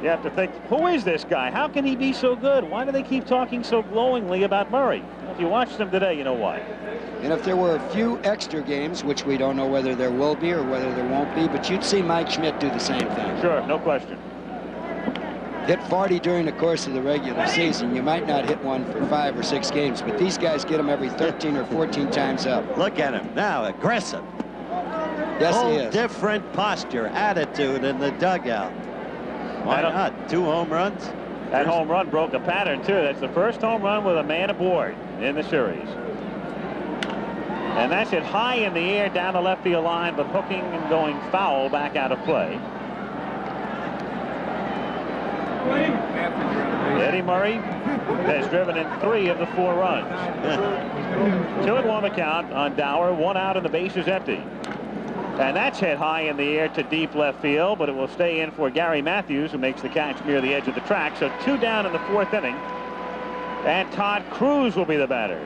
You have to think, who is this guy? How can he be so good? Why do they keep talking so glowingly about Murray? If you watch them today, you know why. And if there were a few extra games, which we don't know whether there will be or whether there won't be, but you'd see Mike Schmidt do the same thing. Sure, no question. Hit 40 during the course of the regular season. You might not hit one for 5 or 6 games, but these guys get them every 13 or 14 times up. Look at him now, aggressive. Yes, he is. Different posture, attitude in the dugout. Why not? 2 home runs? That home run broke a pattern, too. That's the first home run with a man aboard in the series. And that's hit high in the air down the left field line, but hooking and going foul back out of play. Eddie Murray has driven in 3 of the 4 runs. 2-1 the count on Dower, 1 out and the base is empty. And that's hit high in the air to deep left field, but it will stay in for Gary Matthews, who makes the catch near the edge of the track. So 2 down in the 4th inning. And Todd Cruz will be the batter.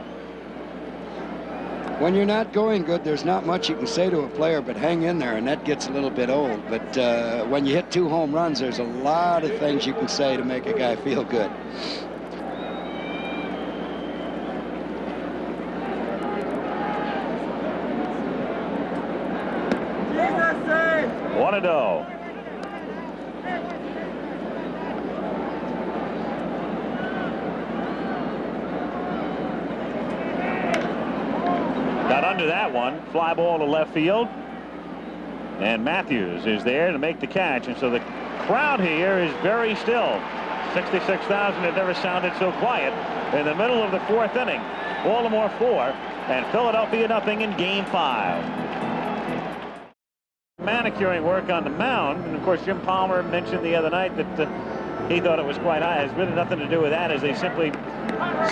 When you're not going good, there's not much you can say to a player but hang in there, and that gets a little bit old. But when you hit 2 home runs, there's a lot of things you can say to make a guy feel good. One and oh. Got under that one. Fly ball to left field. And Matthews is there to make the catch. And so the crowd here is very still. 66,000 had never sounded so quiet in the middle of the 4th inning. Baltimore 4 and Philadelphia nothing in Game 5. Manicuring work on the mound, and of course Jim Palmer mentioned the other night that he thought it was quite high. It has really nothing to do with that, as they simply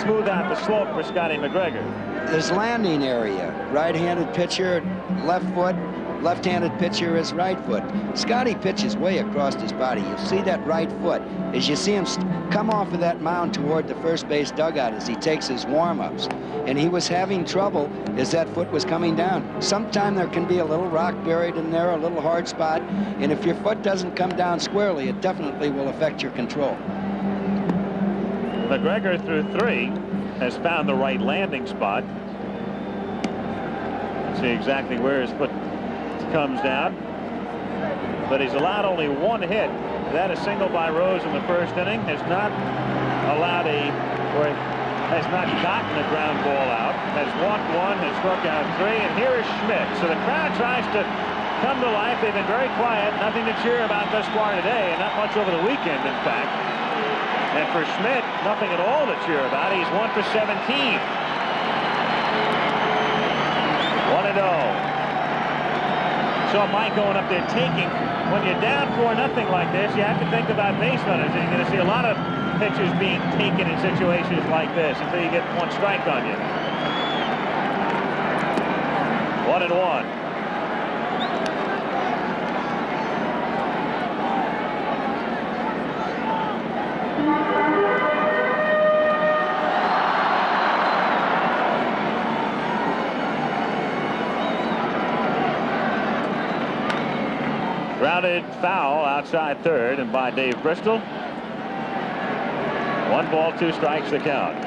smooth out the slope for Scotty McGregor. His landing area, right-handed pitcher, left foot, left-handed pitcher is right foot. Scotty pitches way across his body. You'll see that right foot as you see him come off of that mound toward the first base dugout as he takes his warm-ups. And he was having trouble as that foot was coming down. Sometime there can be a little rock buried in there, a little hard spot, and if your foot doesn't come down squarely, it definitely will affect your control. McGregor through 3 has found the right landing spot. See exactly where his foot comes down, but he's allowed only 1 hit. That a single by Rose in the 1st inning, has not allowed has not gotten a ground ball out, has walked 1, has struck out 3, and here is Schmidt. So the crowd tries to come to life. They've been very quiet, nothing to cheer about thus far today, and not much over the weekend, in fact. And for Schmidt, nothing at all to cheer about. He's 1 for 17. 1-0. So Mike going up there taking. When you're down 4-0 like this, you have to think about base runners. And you're going to see a lot of pitches being taken in situations like this until you get 1 strike on you. 1-1. Grounded foul outside third and by Dave Bristol. 1 ball, 2 strikes the count.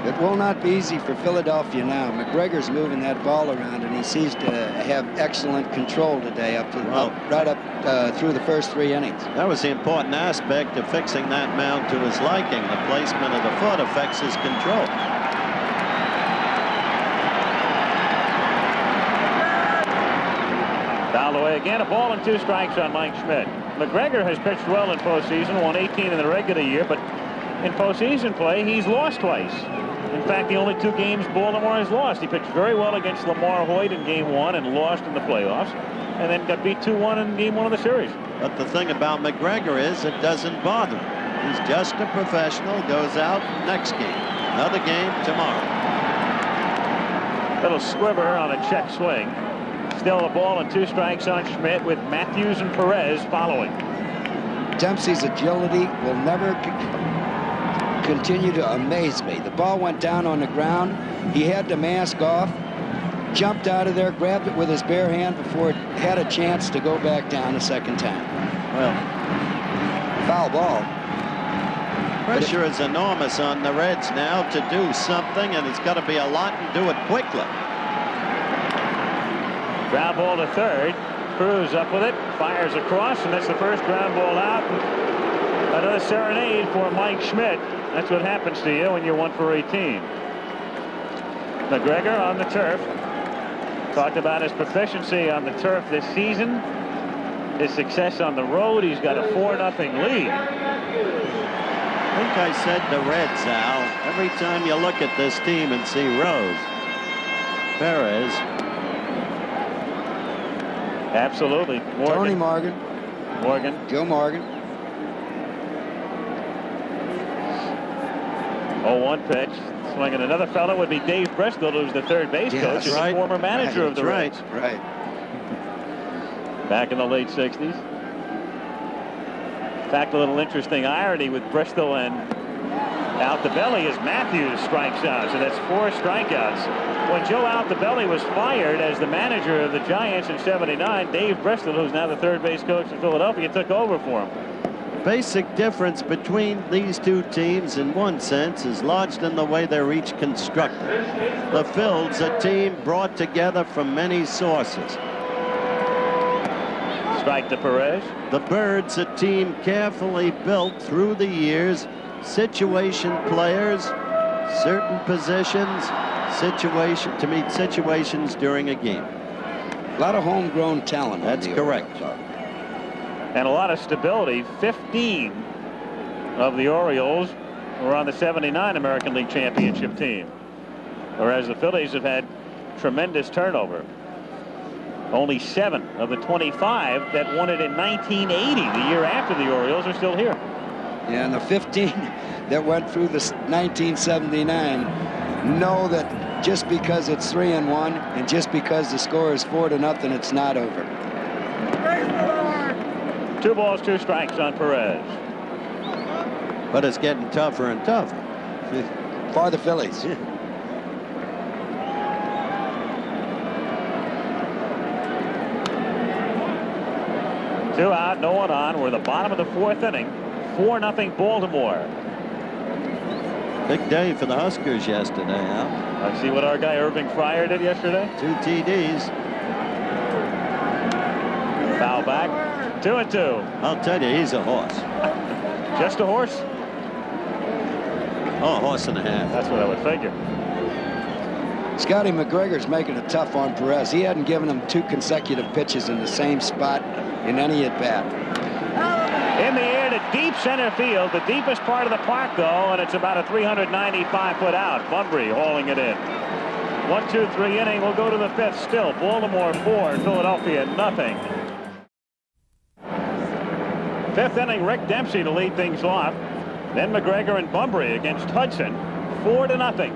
It will not be easy for Philadelphia now. McGregor's moving that ball around, and he seems to have excellent control today up to right up through the first 3 innings. That was the important aspect of fixing that mound to his liking. The placement of the foot affects his control. Again, a ball and 2 strikes on Mike Schmidt. McGregor has pitched well in postseason, won 18 in the regular year, but in postseason play, he's lost twice. In fact, the only 2 games Baltimore has lost. He pitched very well against Lamar Hoyt in Game 1 and lost in the playoffs, and then got beat 2-1 in Game 1 of the series. But the thing about McGregor is it doesn't bother him. He's just a professional, goes out next game. Another game tomorrow. Little squibber on a check swing. Still a ball and 2 strikes on Schmidt with Matthews and Perez following. Dempsey's agility will never continue to amaze me. The ball went down on the ground. He had the mask off, jumped out of there, grabbed it with his bare hand before it had a chance to go back down a second time. Well, foul ball. Pressure is enormous on the Reds now to do something, and it's got to be a lot and do it quickly. Ground ball to third. Cruz up with it, fires across, and that's the first ground ball out. Another serenade for Mike Schmidt. That's what happens to you when you're 1 for 18. McGregor on the turf. Talked about his proficiency on the turf this season. His success on the road. He's got a 4-0 lead. I think I said the Reds, Al, every time you look at this team and see Rose, Perez. Absolutely. Morgan. Tony Morgan. Joe Morgan. 0-1 pitch. Swinging another fellow would be Dave Bristol, who's the third base coach and the former manager of the Reds. Right. Back in the late 60s. In fact, a little interesting irony with Bristol and Altobelli is Matthews strikes out, so that's 4 strikeouts. When Joe Altobelli was fired as the manager of the Giants in '79, Dave Bristol, who's now the third base coach in Philadelphia, took over for him. Basic difference between these 2 teams in one sense is lodged in the way they're each constructed. The Phillies, a team brought together from many sources. Strike to Perez. The Birds, a team carefully built through the years, situation players, certain positions, to meet situations during a game. A lot of homegrown talent. That's correct. And a lot of stability. 15 of the Orioles were on the '79 American League Championship team, whereas the Phillies have had tremendous turnover. Only 7 of the 25 that won it in 1980, the year after the Orioles, are still here. Yeah, and the 15 that went through the 1979 know that just because it's 3-1 and just because the score is 4-0, it's not over. 2 balls, 2 strikes on Perez. But it's getting tougher and tougher. For the Phillies. 2 out, no one on. We're at the bottom of the 4th inning. 4-0 Baltimore. Big day for the Huskers yesterday, Al. Let's see what our guy Irving Fryer did yesterday. 2 TDs. Foul back. 2-2. I'll tell you, he's a horse. Just a horse? Oh, a horse and a half. That's what I would figure. Scotty McGregor's making it tough on Perez. He hadn't given him 2 consecutive pitches in the same spot in any at-bat. In the air to deep center field, the deepest part of the park, though, and it's about a 395-foot out. Bunbury hauling it in. 1-2-3 inning. We'll go to the 5th still. Baltimore 4, Philadelphia 0. 5th inning, Rick Dempsey to lead things off. Then McGregor and Bunbury against Hudson. 4-0.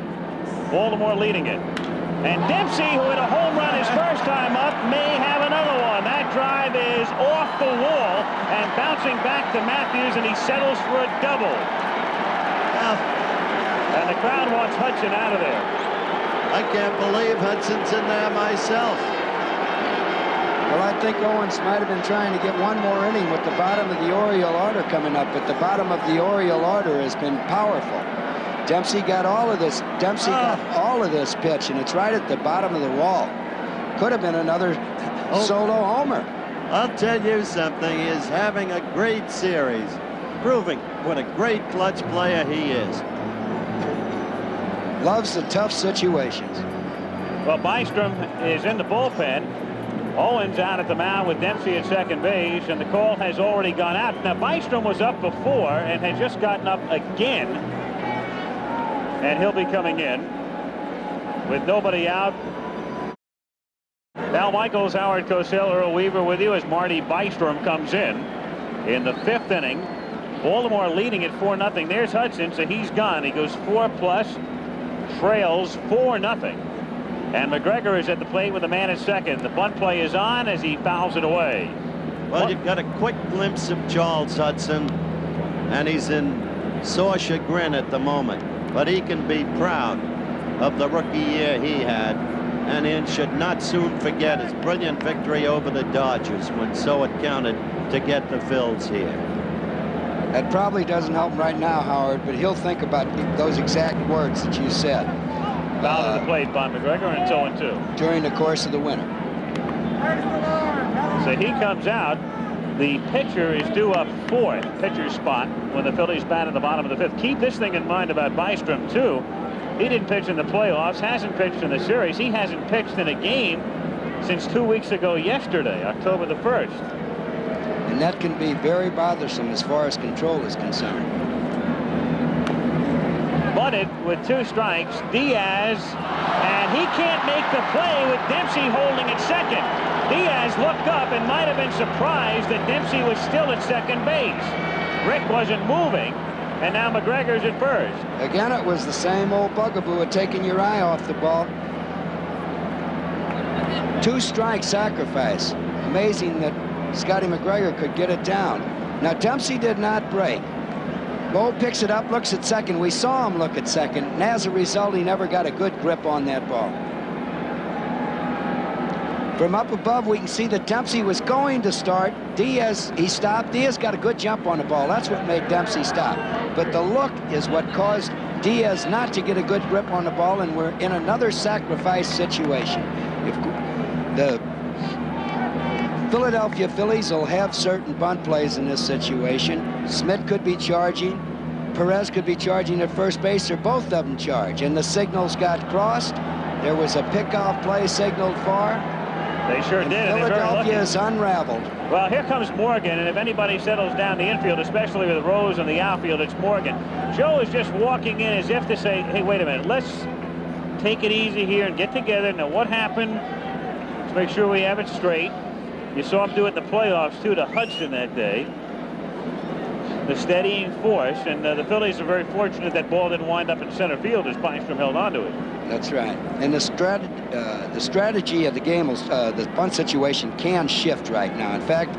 Baltimore leading it. And Dempsey, who hit a home run his first time up, may have another one. That drive is off the wall and bouncing back to Matthews, and he settles for a double. And the crowd wants Hudson out of there. I can't believe Hudson's in there myself. Well, I think Owens might have been trying to get one more inning with the bottom of the Oriole order coming up, but the bottom of the Oriole order has been powerful. Dempsey got all of this. Dempsey got all of this pitch, and it's right at the bottom of the wall. Could have been another solo homer. I'll tell you something. He is having a great series, proving what a great clutch player he is. Loves the tough situations. Well, Bystrom is in the bullpen. Owens out at the mound with Dempsey at second base, and the call has already gone out. Now, Bystrom was up before and had just gotten up again, and he'll be coming in with nobody out. Al Michaels, Howard Cosell, Earl Weaver with you as Marty Bystrom comes in the 5th inning. Baltimore leading at 4-0. There's Hudson, so he's gone. He goes 4+, trails 4-0. And McGregor is at the plate with a man at second. The bunt play is on as he fouls it away. Well, you've got a quick glimpse of Charles Hudson, and he's in sore chagrin at the moment. But he can be proud of the rookie year he had, and he should not soon forget his brilliant victory over the Dodgers when so it counted to get the Phils here. That probably doesn't help him right now, Howard, but he'll think about those exact words that you said. Foul to the plate by McGregor, and it's 0-2. During the course of the winter. So he comes out. The pitcher is due up 4th, pitcher's spot, when the Phillies bat in the bottom of the 5th. Keep this thing in mind about Bystrom, too. He didn't pitch in the playoffs, hasn't pitched in the series. He hasn't pitched in a game since 2 weeks ago yesterday, October the 1st. And that can be very bothersome as far as control is concerned. Bunted with 2 strikes. Diaz, and he can't make the play with Dempsey holding at second. Diaz looked up and might have been surprised that Dempsey was still at second base. Rick wasn't moving, and now McGregor's at first. Again, it was the same old bugaboo of taking your eye off the ball. 2-strike sacrifice. Amazing that Scotty McGregor could get it down. Now, Dempsey did not break. Bo picks it up, looks at second. We saw him look at second, and as a result, he never got a good grip on that ball. From up above, we can see that Dempsey was going to start. Diaz, he stopped. Diaz got a good jump on the ball. That's what made Dempsey stop. But the look is what caused Diaz not to get a good grip on the ball, and we're in another sacrifice situation. If the Philadelphia Phillies will have certain bunt plays in this situation. Smith could be charging. Perez could be charging at first base, or both of them charge. And the signals got crossed. There was a pickoff play signaled for. They sure did. And Philadelphia is unraveled. Well, here comes Morgan, and if anybody settles down the infield, especially with Rose in the outfield, it's Morgan. Joe is just walking in as if to say, hey, wait a minute, let's take it easy here and get together. Now, what happened? Let's make sure we have it straight. You saw him do it in the playoffs, too, to Hudson that day. The steadying force, and the Phillies are very fortunate that ball didn't wind up in center field as Bystrom held onto it. That's right. And the strategy of the game, the bunt situation can shift right now. In fact,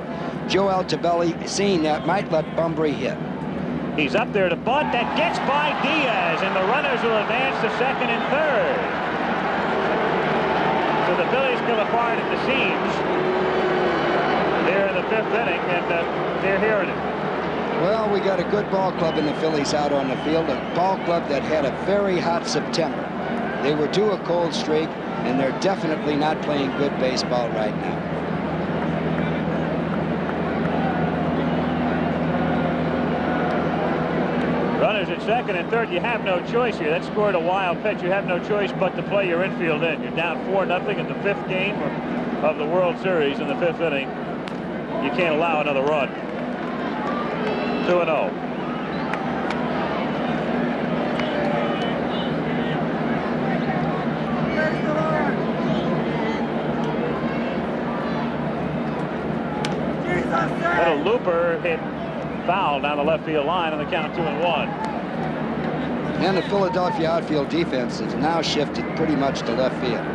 Joe Altobelli, seeing that, might let Bunbury hit. He's up there to bunt. That gets by Diaz, and the runners will advance to second and third. So the Phillies come apart at the seams here in the 5th inning, and they're hearing it. Well, we got a good ball club in the Phillies out on the field, a ball club that had a very hot September. They were due a cold streak, and they're definitely not playing good baseball right now. Runners at second and third. You have no choice here. That scored a wild pitch. You have no choice but to play your infield in. You're down 4-0 in the 5th game of the World Series in the 5th inning. You can't allow another run. 2-0. Little looper hit foul down the left field line on the count of 2-1. And the Philadelphia outfield defense has now shifted pretty much to left field.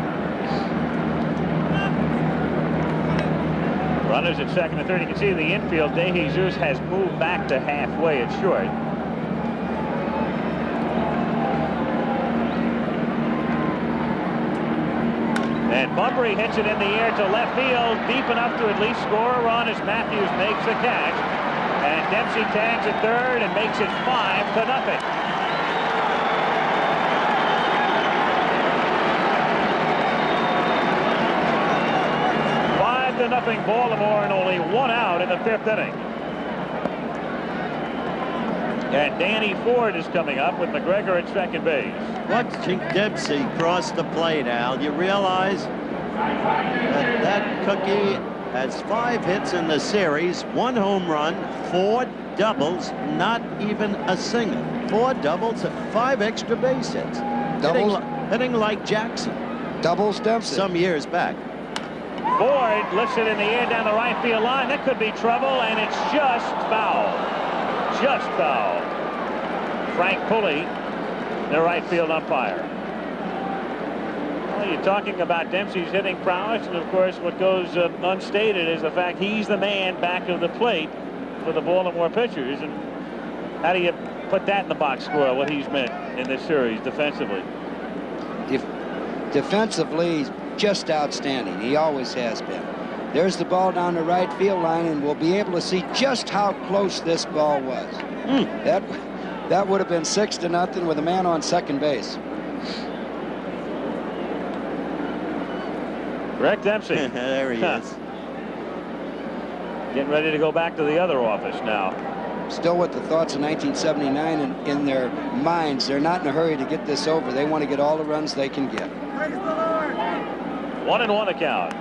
Runners at second and third. You can see the infield. De Jesus has moved back to halfway at short. And Bunbury hits it in the air to left field, deep enough to at least score a run as Matthews makes the catch. And Dempsey tags at third and makes it 5-0. 5-0 Baltimore, and only 1 out in the 5th inning. And Danny Ford is coming up with McGregor at second base. Watching Dempsey cross the plate, Al, you realize But that cookie has 5 hits in the series, 1 home run, 4 doubles, not even a single. 4 doubles, 5 extra base hits. Doubles? Hitting like Jackson. Doubles, Dempsey. Some years back. Ford lifts it in the air down the right field line. That could be trouble, and it's just foul. Just foul. Frank Pulley, the right field umpire. Well, you're talking about Dempsey's hitting prowess, and of course what goes unstated is the fact he's the man back of the plate for the Baltimore pitchers. And how do you put that in the box score, what he's meant in this series defensively? Defensively, he's just outstanding. He always has been. There's the ball down the right field line, and we'll be able to see just how close this ball was. That would have been 6-0 with a man on second base. Rick Dempsey. There he is. Getting ready to go back to the other office now. Still with the thoughts of 1979 in their minds. They're not in a hurry to get this over. They want to get all the runs they can get. 1-1 the count.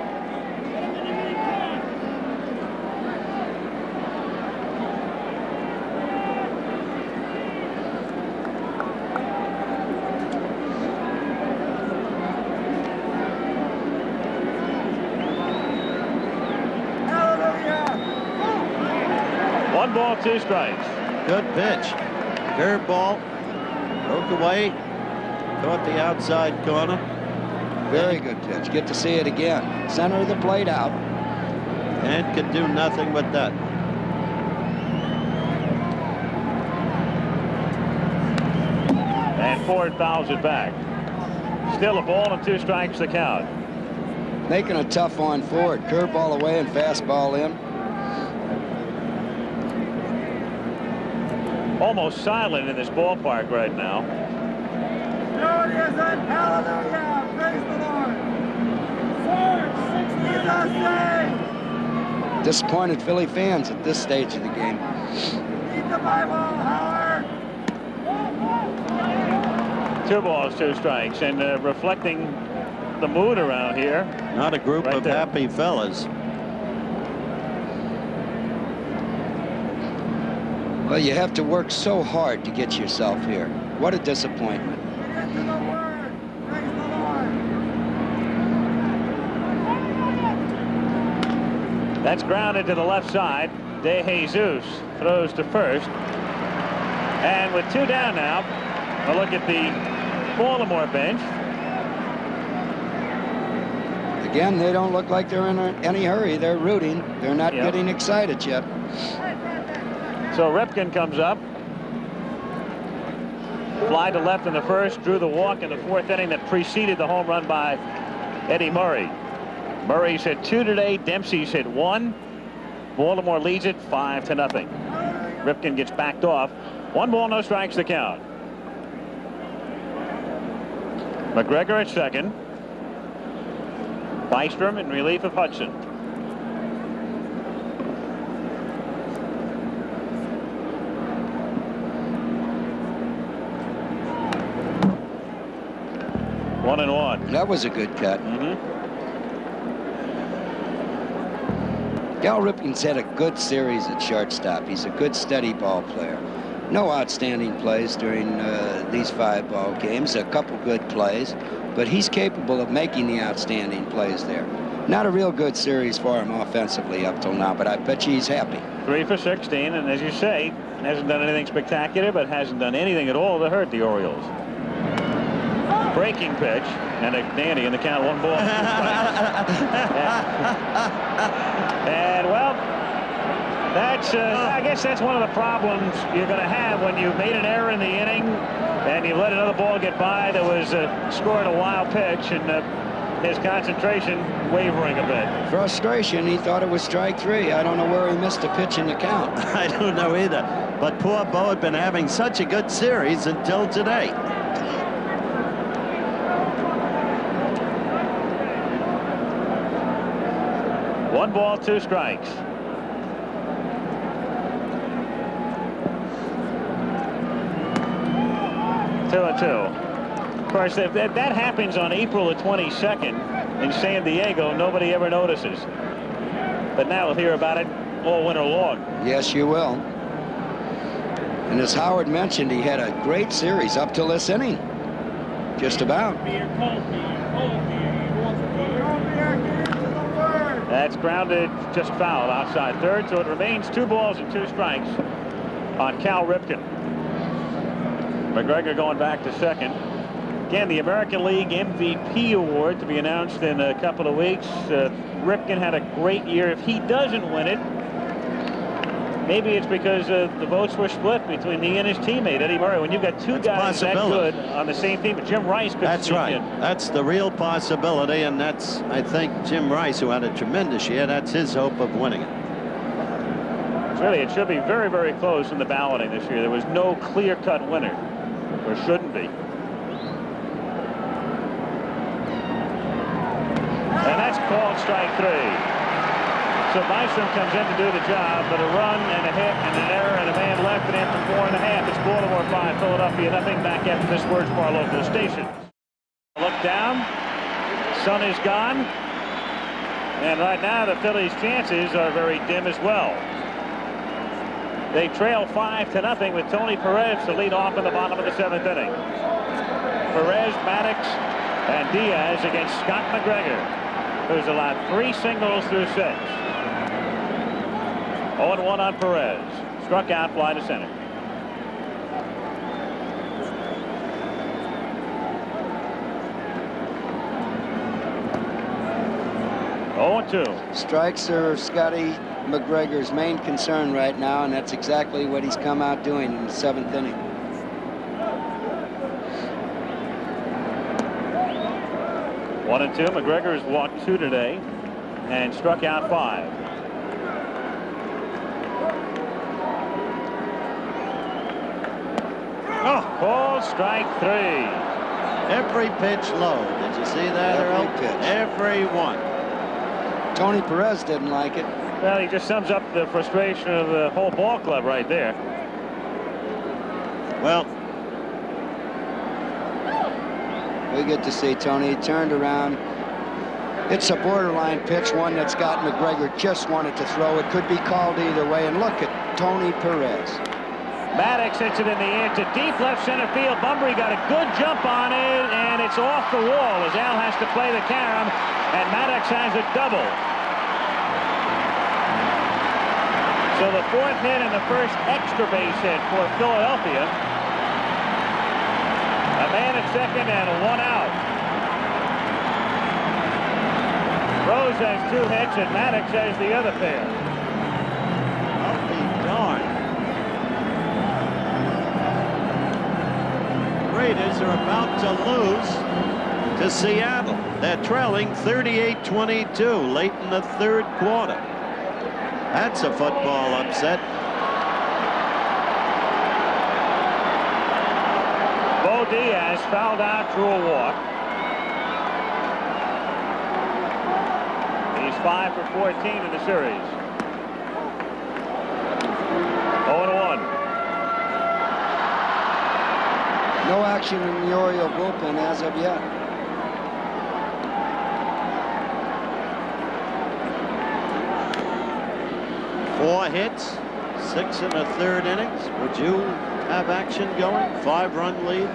One ball, 2 strikes. Good pitch. Curveball. Broke away. Caught the outside corner. Very good pitch. Get to see it again. Center of the plate out. And could do nothing with that. And Ford fouls it back. Still a ball and 2 strikes to count. Making a tough on Ford. Curveball away and fastball in. Almost silent in this ballpark right now. No, it isn't. Hallelujah. Praise the Lord. Disappointed Philly fans at this stage of the game. Read the Bible, Howard. 2 balls, 2 strikes, and reflecting the mood around here. Not a group of happy fellas. Well, you have to work so hard to get yourself here. What a disappointment. That's grounded to the left side. De Jesus throws to first. And with 2 down now, a look at the Baltimore bench. Again, they don't look like they're in any hurry. They're rooting. They're not getting excited yet. So Ripken comes up. Fly to left in the first, drew the walk in the 4th inning that preceded the home run by Eddie Murray. Murray's hit 2 today. Dempsey's hit 1. Baltimore leads it 5-0. Ripken gets backed off. 1 ball, no strikes to count. McGregor at second. Bystrom in relief of Hudson. One and one. That was a good cut. Cal Ripken's had a good series at shortstop. He's a good, steady ball player. No outstanding plays during these 5 ball games. A couple good plays, but he's capable of making the outstanding plays there. Not a real good series for him offensively up till now, but I bet you he's happy. 3 for 16, and as you say, hasn't done anything spectacular, but hasn't done anything at all to hurt the Orioles. Breaking pitch, and a dandy in the count. 1 ball. And well, that's I guess that's one of the problems you're going to have when you've made an error in the inning and you let another ball get by that was scoring a wild pitch, and his concentration wavering a bit. Frustration. He thought it was strike 3. I don't know where he missed a pitch in the count. I don't know either. But poor Bo had been having such a good series until today. One ball, 2 strikes. Two and two. Of course, if that happens on April the 22nd, in San Diego, nobody ever notices. But now we'll hear about it all winter long. Yes, you will. And as Howard mentioned, he had a great series up till this inning. Just about. That's grounded, just foul outside third, so it remains 2 balls and 2 strikes on Cal Ripken. McGregor going back to second. Again, the American League MVP award to be announced in a couple of weeks. Ripken had a great year. If he doesn't win it, maybe it's because the votes were split between he and his teammate, Eddie Murray. When you've got 2 guys that good on the same team, Jim Rice could That's right. That's the real possibility, and that's, I think, Jim Rice, who had a tremendous year, that's his hope of winning it. Really, it should be very, very close in the balloting this year. There was no clear-cut winner, or shouldn't be. And that's called strike 3. So Bystrom comes in to do the job, but a run and a hit and an error and a man left and in for 4.5. It's Baltimore 5, Philadelphia nothing. Back after this word from our local station. Look down. Sun is gone. And right now the Phillies' chances are very dim as well. They trail 5-0 with Tony Perez to lead off in the bottom of the 7th inning. Perez, Maddox, and Diaz against Scott McGregor, who's allowed 3 singles through 6. 0-1 on Perez. Struck out, fly to center. Strikes are Scotty McGregor's main concern right now, and that's exactly what he's come out doing in the 7th inning. One and 2. McGregor has walked 2 today and struck out 5. Oh, called strike 3. Every pitch low. Did you see that, Earl? Every pitch. Every one. Tony Perez didn't like it. Well, he just sums up the frustration of the whole ball club right there. Well, we get to see Tony. He turned around. It's a borderline pitch, one that Scott McGregor just wanted to throw. It could be called either way. And look at Tony Perez. Maddox hits it in the air to deep left center field. Bunbury got a good jump on it, and it's off the wall as Al has to play the carom, and Maddox has a double. So the 4th hit and the first extra base hit for Philadelphia. A man at second and 1 out. Rose has 2 hits and Maddox has the other pair. I'll be darned. Raiders are about to lose to Seattle. They're trailing 38-22 late in the 3rd quarter. That's a football upset. Bo Diaz fouled out through a walk. He's 5 for 14 in the series. 0-1. No action in the Oriole bullpen as of yet. Four hits, 6 in the 3rd innings. Would you have action going? 5-run lead.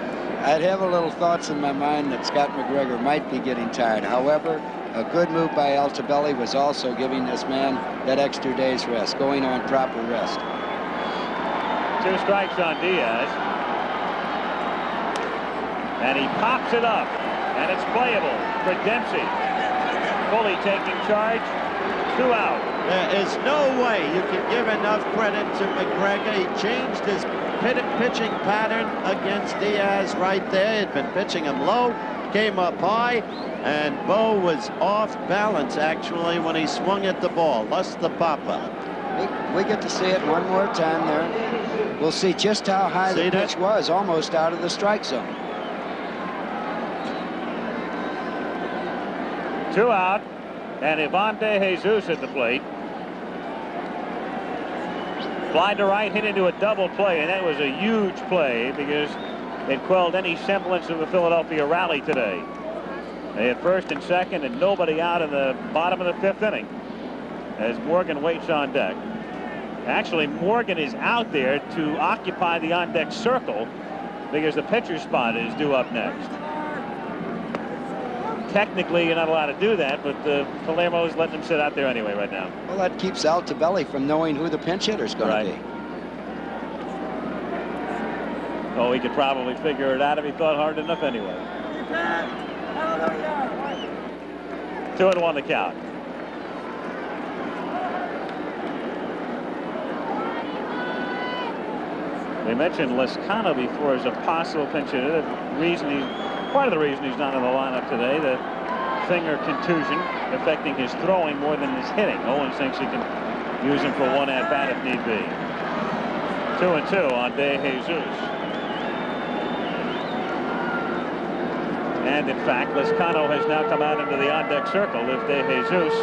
I'd have a little thoughts in my mind that Scott McGregor might be getting tired. However, a good move by Altobelli was also giving this man that extra day's rest, going on proper rest. 2 strikes on Diaz. And he pops it up, and it's playable for Dempsey. Fully taking charge, 2 out. There is no way you can give enough credit to McGregor. He changed his pitching pattern against Diaz right there. He'd been pitching him low, came up high, and Bo was off balance actually when he swung at the ball. Lost the pop-up. We get to see it one more time there. We'll see just how high the pitch was, almost out of the strike zone. 2 out, and Ivante Jesus at the plate. Fly to right, hit into a double play, and that was a huge play because it quelled any semblance of a Philadelphia rally today. They had first and second and nobody out in the bottom of the 5th inning as Morgan waits on deck. Actually, Morgan is out there to occupy the on-deck circle because the pitcher's spot is due up next. Technically, you're not allowed to do that, but Palermo's letting him sit out there anyway right now. Well, that keeps Altobelli from knowing who the pinch hitter's going to be. Oh, he could probably figure it out if he thought hard enough anyway. 2-1 the count. We mentioned Lescano before as a possible pinch hitter. Part of the reason he's not in the lineup today, the finger contusion affecting his throwing more than his hitting. Owens thinks he can use him for one at-bat if need be. 2-2 on De Jesus. And in fact, Lescano has now come out into the on-deck circle if De Jesus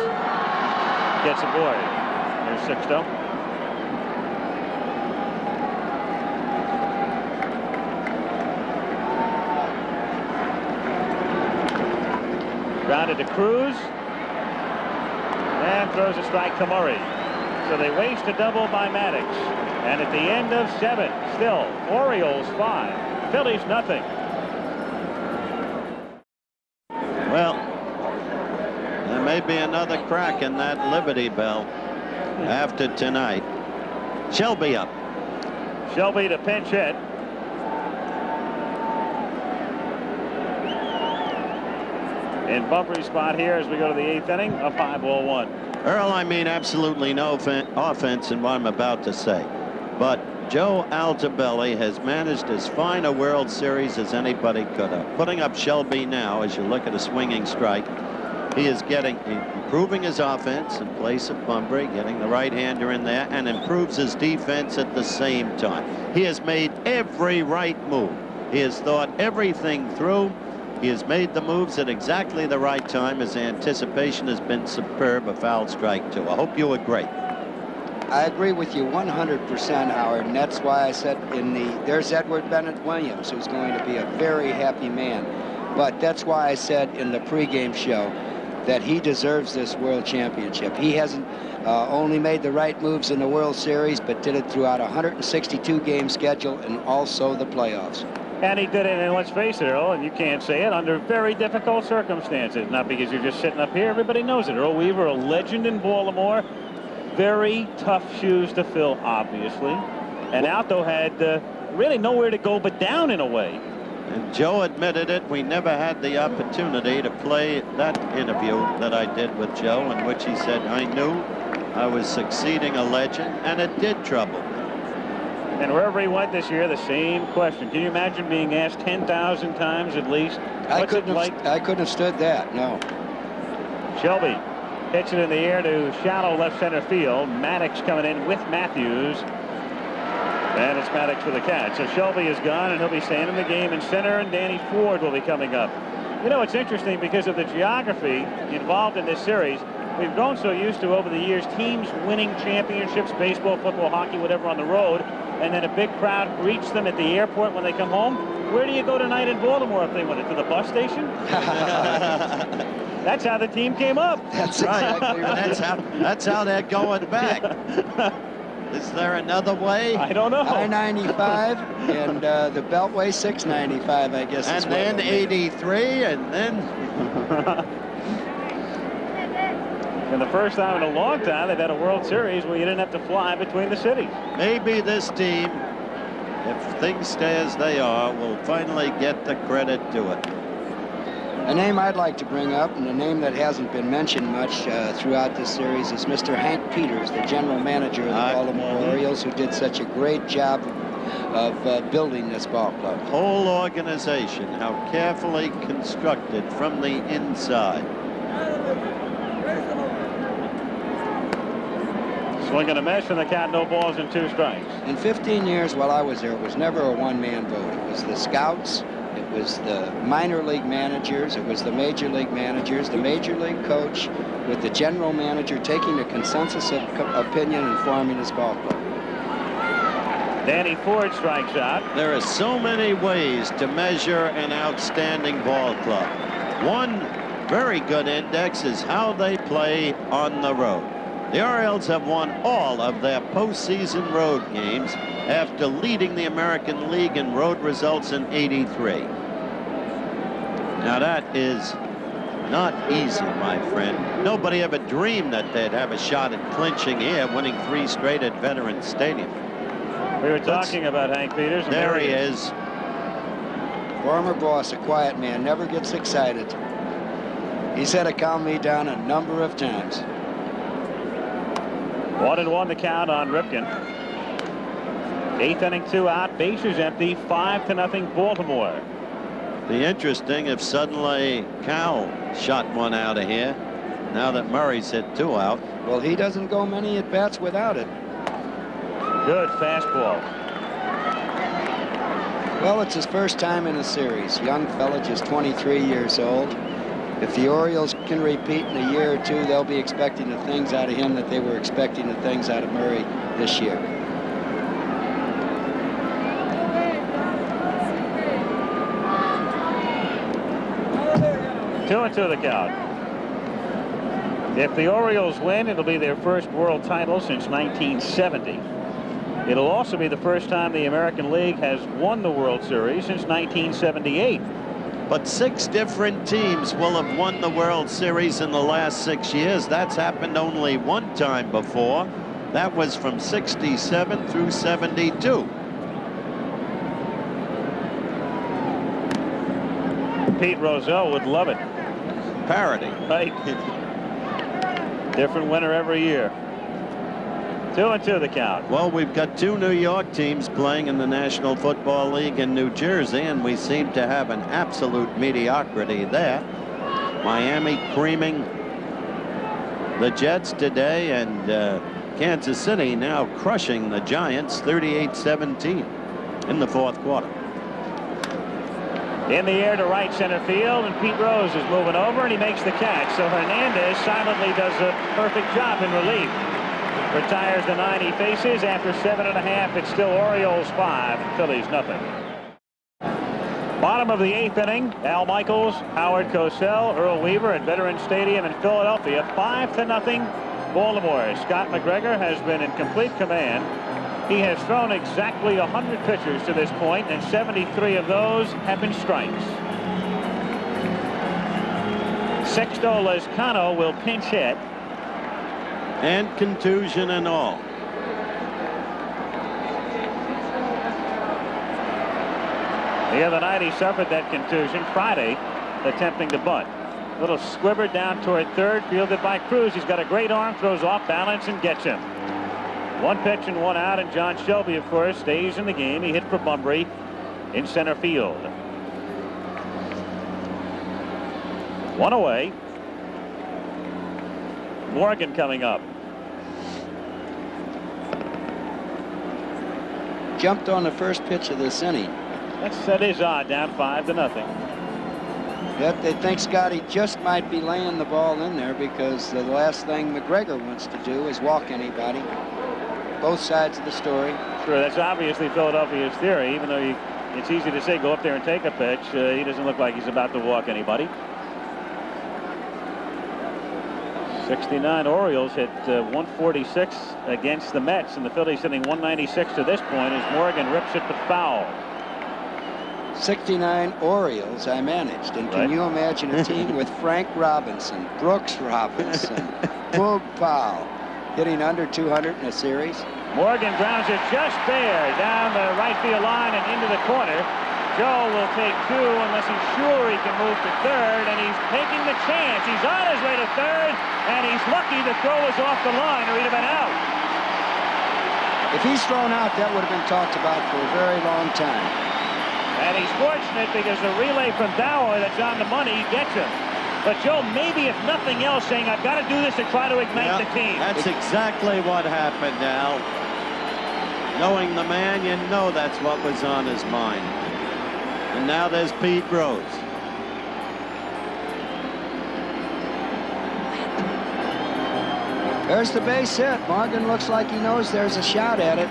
gets aboard. Here's Sixto. Grounded to Cruz. And throws a strike to Murray. So they waste a double by Maddox. And at the end of 7, still, Orioles 5, Phillies nothing. Well, there may be another crack in that Liberty Bell after tonight. Shelby up. Shelby to pinch hit. In Bumpery's spot here as we go to the 8th inning, a 5-1. Earl, I mean absolutely no offense in what I'm about to say, but Joe Altobelli has managed as fine a World Series as anybody could have. Putting up Shelby now, as you look at a swinging strike, he is improving his offense in place of Bunbury, getting the right-hander in there, and improves his defense at the same time. He has made every right move. He has thought everything through. He has made the moves at exactly the right time. His anticipation has been superb. A foul strike, too. I hope you agree. I agree with you 100%, Howard, and that's why I said there's Edward Bennett Williams, who's going to be a very happy man. But that's why I said in the pregame show that he deserves this World Championship. He hasn't only made the right moves in the World Series, but did it throughout a 162-game schedule and also the playoffs. And he did it, and let's face it, Earl, and you can't say it, under very difficult circumstances. Not because you're just sitting up here. Everybody knows it. Earl Weaver, a legend in Baltimore. Very tough shoes to fill, obviously. And Alto had really nowhere to go but down in a way. And Joe admitted it. We never had the opportunity to play that interview that I did with Joe, in which he said, I knew I was succeeding a legend, and it did trouble me. And wherever he went this year, the same question. Can you imagine being asked 10,000 times at least? I couldn't have stood that, no. Shelby hits it in the air to shallow left center field. Maddox coming in with Matthews. And it's Maddox for the catch. So Shelby is gone, and he'll be staying in the game in center, and Danny Ford will be coming up. You know, it's interesting because of the geography involved in this series. We've grown so used to, over the years, teams winning championships, baseball, football, hockey, whatever, on the road, and then a big crowd greets them at the airport when they come home. Where do you go tonight in Baltimore if they win it? To the bus station? That's how the team came up. That's exactly right. That's how they're going back. Is there another way? I don't know. I-95 and the Beltway 695, I guess. And then 83, and then... And the first time in a long time they've had a World Series where you didn't have to fly between the cities. Maybe this team, if things stay as they are, will finally get the credit to it. A name I'd like to bring up, and a name that hasn't been mentioned much throughout this series, is Mr. Hank Peters, the general manager of the Baltimore Orioles, who did such a great job of building this ball club. Whole organization, how carefully constructed from the inside. Swing and a miss, and the count, no balls and 2 strikes. In 15 years while I was there, it was never a one-man vote. It was the scouts, it was the minor league managers, it was the major league managers, the major league coach, with the general manager taking a consensus of opinion and forming this ball club. Danny Ford strikes out. There are so many ways to measure an outstanding ball club. One very good index is how they play on the road. The Orioles have won all of their postseason road games after leading the American League in road results in '83. Now that is not easy, my friend. Nobody ever dreamed that they'd have a shot at clinching here, winning 3 straight at Veterans Stadium. We were talking about Hank Peters. And there he is. Former boss, a quiet man, never gets excited. He's had to calm me down a number of times. 1-1 the count on Ripken. 8th inning, 2 out, bases empty, 5-0 Baltimore. Be interesting if suddenly Cal shot one out of here. Now that Murray's hit 2 out. Well, he doesn't go many at bats without it. Good fastball. Well, it's his first time in a series. Young fella, just 23 years old. If the Orioles can repeat in a year or two, they'll be expecting the things out of him that they were expecting the things out of Murray this year. Two and two the count. If the Orioles win, it'll be their first world title since 1970. It'll also be the first time the American League has won the World Series since 1978. But 6 different teams will have won the World Series in the last 6 years. That's happened only one time before. That was from '67 through '72. Pete Rozelle would love it. Parody. Right. Different winner every year. 2-2 the count. Well, we've got 2 New York teams playing in the National Football League in New Jersey, and we seem to have an absolute mediocrity there. Miami creaming the Jets today, and Kansas City now crushing the Giants 38-17 in the 4th quarter. In the air to right center field, and Pete Rose is moving over, and he makes the catch. So Hernandez silently does a perfect job in relief. Retires the 9 he faces. After 7.5, it's still Orioles 5, Phillies nothing. Bottom of the 8th inning, Al Michaels, Howard Cosell, Earl Weaver at Veterans Stadium in Philadelphia. 5-0 Baltimore. Scott McGregor has been in complete command. He has thrown exactly 100 pitches to this point, and 73 of those have been strikes. Sixto Lezcano will pinch hit. And contusion and all. The other night he suffered that contusion. Friday, attempting to bunt. Little squibber down toward third, fielded by Cruz. He's got a great arm, throws off balance and gets him. 1 pitch and 1 out, and John Shelby, of course, stays in the game. He hit for Bunbury in center field. 1 away. Morgan coming up. Jumped on the first pitch of this inning. That is odd, down 5-0. Yet they think Scotty just might be laying the ball in there, because the last thing McGregor wants to do is walk anybody. Both sides of the story. Sure, that's obviously Philadelphia's theory, even though it's easy to say go up there and take a pitch. He doesn't look like he's about to walk anybody. 69 Orioles hit 146 against the Mets, and the Phillies hitting 196 to this point as Morgan rips it to foul. 69 Orioles I managed, and can you imagine a team with Frank Robinson, Brooks Robinson, Boog Powell hitting under 200 in a series? Morgan grounds it just there down the right field line and into the corner. Joe will take 2 unless he's sure he can move to third, and he's taking the chance. He's on his way to third, and he's lucky the throw was off the line, or he'd have been out. If he's thrown out, that would have been talked about for a very long time. And he's fortunate because the relay from Dower that's on the money gets him. But Joe, maybe if nothing else, saying I've got to do this to try to ignite the team. That's exactly what happened, Al. Knowing the man, you know that's what was on his mind. And now there's Pete Rose. There's the base hit. Morgan looks like he knows there's a shot at it.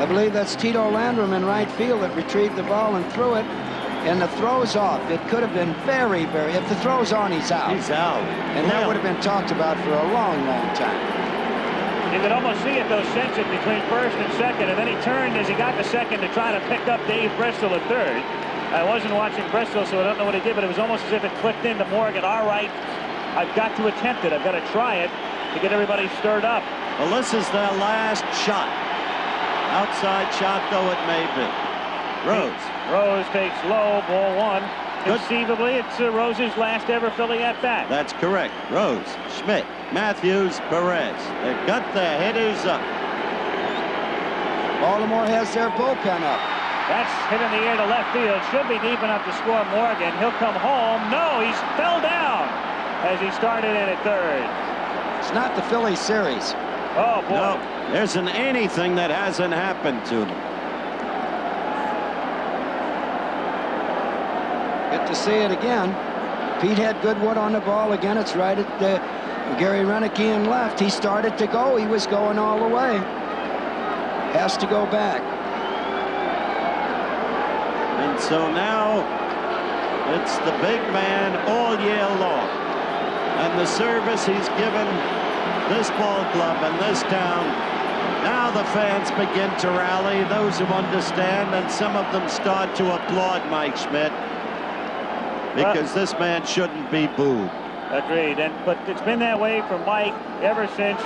I believe that's Tito Landrum in right field that retrieved the ball and threw it. and the throw's off. It could have been very, very... If the throw's on, he's out. He's out. And that would have been talked about for a long, long time. You could almost see it, though, sense it between first and second, and then he turned as he got to second to try to pick up Dave Bristol at third. I wasn't watching Bristol, so I don't know what he did, but it was almost as if it clicked into Morgan. All right, I've got to attempt it. I've got to try it to get everybody stirred up. Well, this is their last shot. Outside shot, though it may be. Rose takes low, ball one. Conceivably, it's Rose's last ever Philly at bat. That's correct. Rose, Schmidt, Matthews, Perez. They've got their hitters up. Baltimore has their bullpen up. That's hit in the air to left field. Should be deep enough to score Morgan. He'll come home. No, he fell down as he started in at third. It's not the Phillies series. Oh, boy. No, there isn't anything that hasn't happened to them. Good to see it again. Pete had Goodwood on the ball again. It's right at Gary Renicky in left. He started to go. He was going all the way. Has to go back. And so now it's the big man all year long. And the service he's given this ball club and this town. Now the fans begin to rally, those who understand, and some of them start to applaud Mike Schmidt. Because this man shouldn't be booed. Agreed. But it's been that way for Mike ever since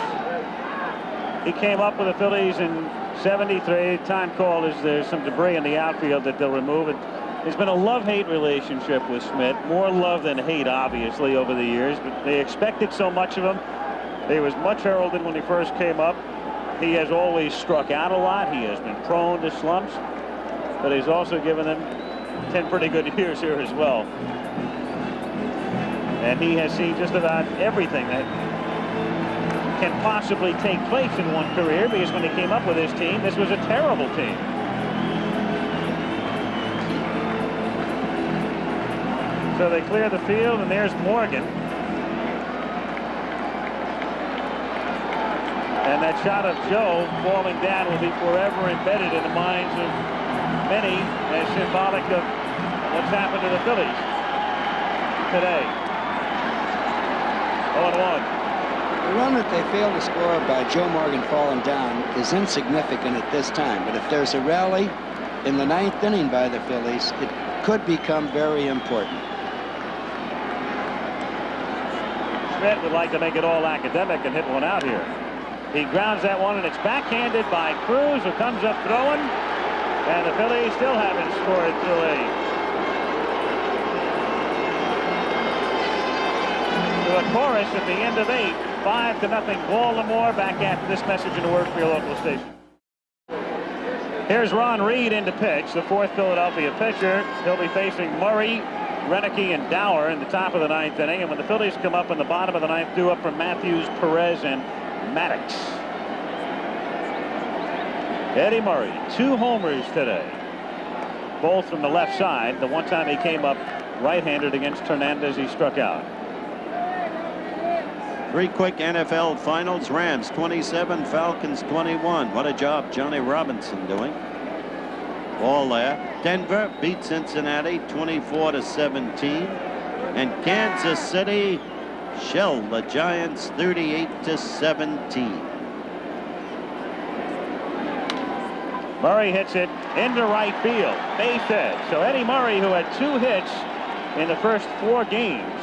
he came up with the Phillies in '73. Time called is there's some debris in the outfield that they'll remove. It. There's been a love-hate relationship with Schmidt. More love than hate, obviously, over the years. But they expected so much of him. He was much heralded when he first came up. He has always struck out a lot. He has been prone to slumps. But he's also given them 10 pretty good years here as well. And he has seen just about everything that can possibly take place in one career, because when he came up with his team, this was a terrible team. So they clear the field, and there's Morgan. And that shot of Joe falling down will be forever embedded in the minds of many as symbolic of what's happened to the Phillies today. 0-1. The run that they failed to score by Joe Morgan falling down is insignificant at this time. But if there's a rally in the 9th inning by the Phillies, it could become very important. Schmidt would like to make it all academic and hit one out here. He grounds that one, and it's backhanded by Cruz, who comes up throwing. And the Phillies still haven't scored through 8. To a chorus at the end of 8, 5-0 Baltimore. Back after this message in the word for your local station. Here's Ron Reed in to pitch, the 4th Philadelphia pitcher. He'll be facing Murray, Renicky, and Dower in the top of the 9th inning. And when the Phillies come up in the bottom of the 9th, due up from Matthews, Perez, and Maddox. Eddie Murray, 2 homers today, both from the left side. The one time he came up right-handed against Hernandez, he struck out. 3 quick NFL finals. Rams 27, Falcons 21. What a job Johnny Robinson doing. All there. Denver beat Cincinnati 24-17. And Kansas City shelled the Giants 38-17. Murray hits it into right field, base hit. So Eddie Murray, who had 2 hits in the first 4 games,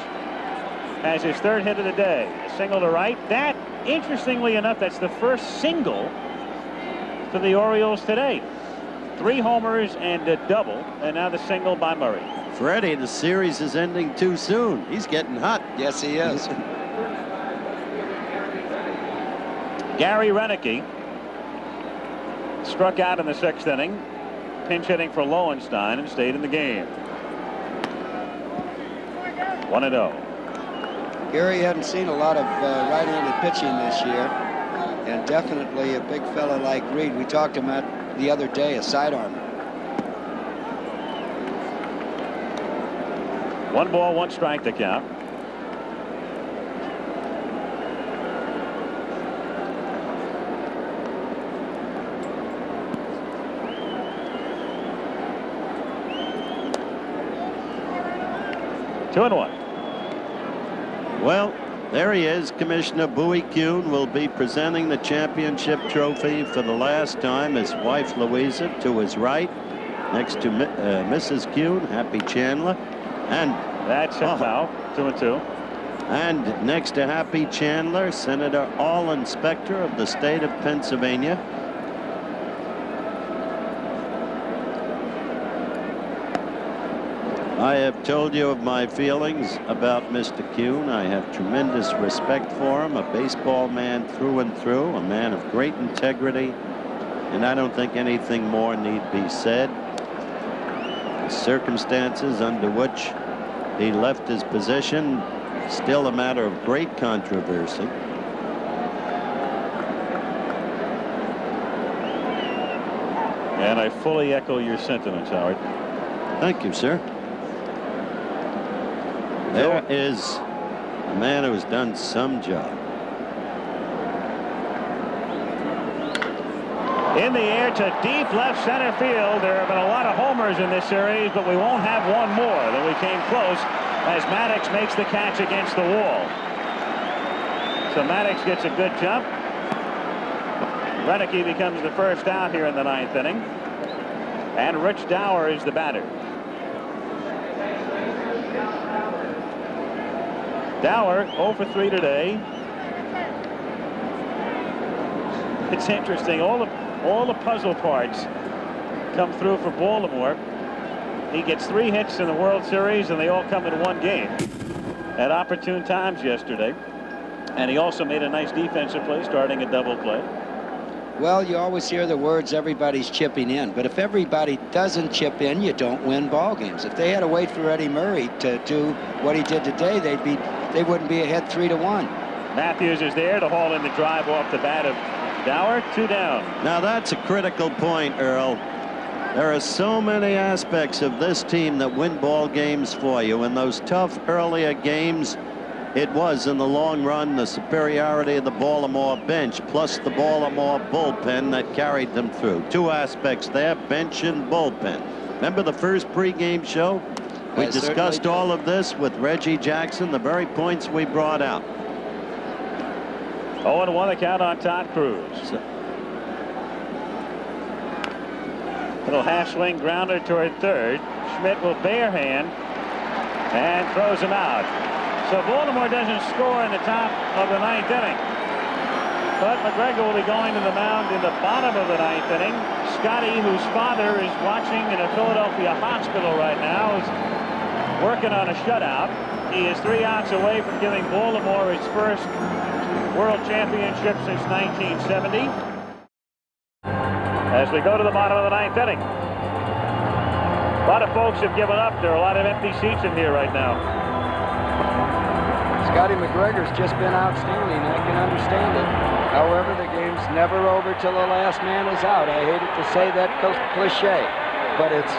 has his 3rd hit of the day. A single to right. That, interestingly enough, that's the first single for the Orioles today. 3 homers and a double, and now the single by Murray. Freddie, the series is ending too soon. He's getting hot. Yes, he is. Gary Renicky struck out in the 6th inning, pinch hitting for Lowenstein, and stayed in the game. 1-0. Gary hadn't seen a lot of right-handed pitching this year, and definitely a big fella like Reed. We talked about the other day, a sidearmer. 1 ball, 1 strike to count. 2-1. Well, there he is. Commissioner Bowie Kuhn will be presenting the championship trophy for the last time. His wife, Louisa, to his right. Next to Mrs. Kuhn, Happy Chandler. And that's a foul. 2-2. And next to Happy Chandler, Senator All Inspector of the state of Pennsylvania. I have told you of my feelings about Mr. Kuhn. I have tremendous respect for him, a baseball man through and through, a man of great integrity, and I don't think anything more need be said. The circumstances under which he left his position, still a matter of great controversy. And I fully echo your sentiments, Howard. Thank you, sir. There is a man who's done some job. In the air to deep left center field. There have been a lot of homers in this series, but we won't have one more. Though we came close as Maddox makes the catch against the wall. So Maddox gets a good jump. Reddick becomes the first out here in the 9th inning. And Rich Dower is the batter. Dower 0 for 3 today. It's interesting. All the puzzle parts come through for Baltimore. He gets 3 hits in the World Series, and they all come in one game at opportune times yesterday. And he also made a nice defensive play, starting a double play. Well, you always hear the words, everybody's chipping in. But if everybody doesn't chip in, you don't win ball games. If they had to wait for Eddie Murray to do what he did today, they wouldn't be ahead 3-1. Matthews is there to haul in the drive off the bat of Dower. 2 down. Now that's a critical point, Earl. There are so many aspects of this team that win ball games for you. In those tough earlier games, it was in the long run the superiority of the Baltimore bench plus the Baltimore bullpen that carried them through. 2 aspects there, bench and bullpen. Remember the first pregame show? We discussed all of this with Reggie Jackson, the very points we brought out. 0-1 the count on Todd Cruz. Little half swing grounder toward third. Schmidt will barehand and throws him out. So Baltimore doesn't score in the top of the 9th inning. But McGregor will be going to the mound in the bottom of the 9th inning. Scotty, whose father is watching in a Philadelphia hospital right now, is working on a shutout. He is 3 outs away from giving Baltimore its first World Championship since 1970. As we go to the bottom of the 9th inning. A lot of folks have given up. There are a lot of empty seats in here right now. Scotty McGregor's just been outstanding. I can understand it. However, the game's never over till the last man is out. I hate it to say that cliche, but it's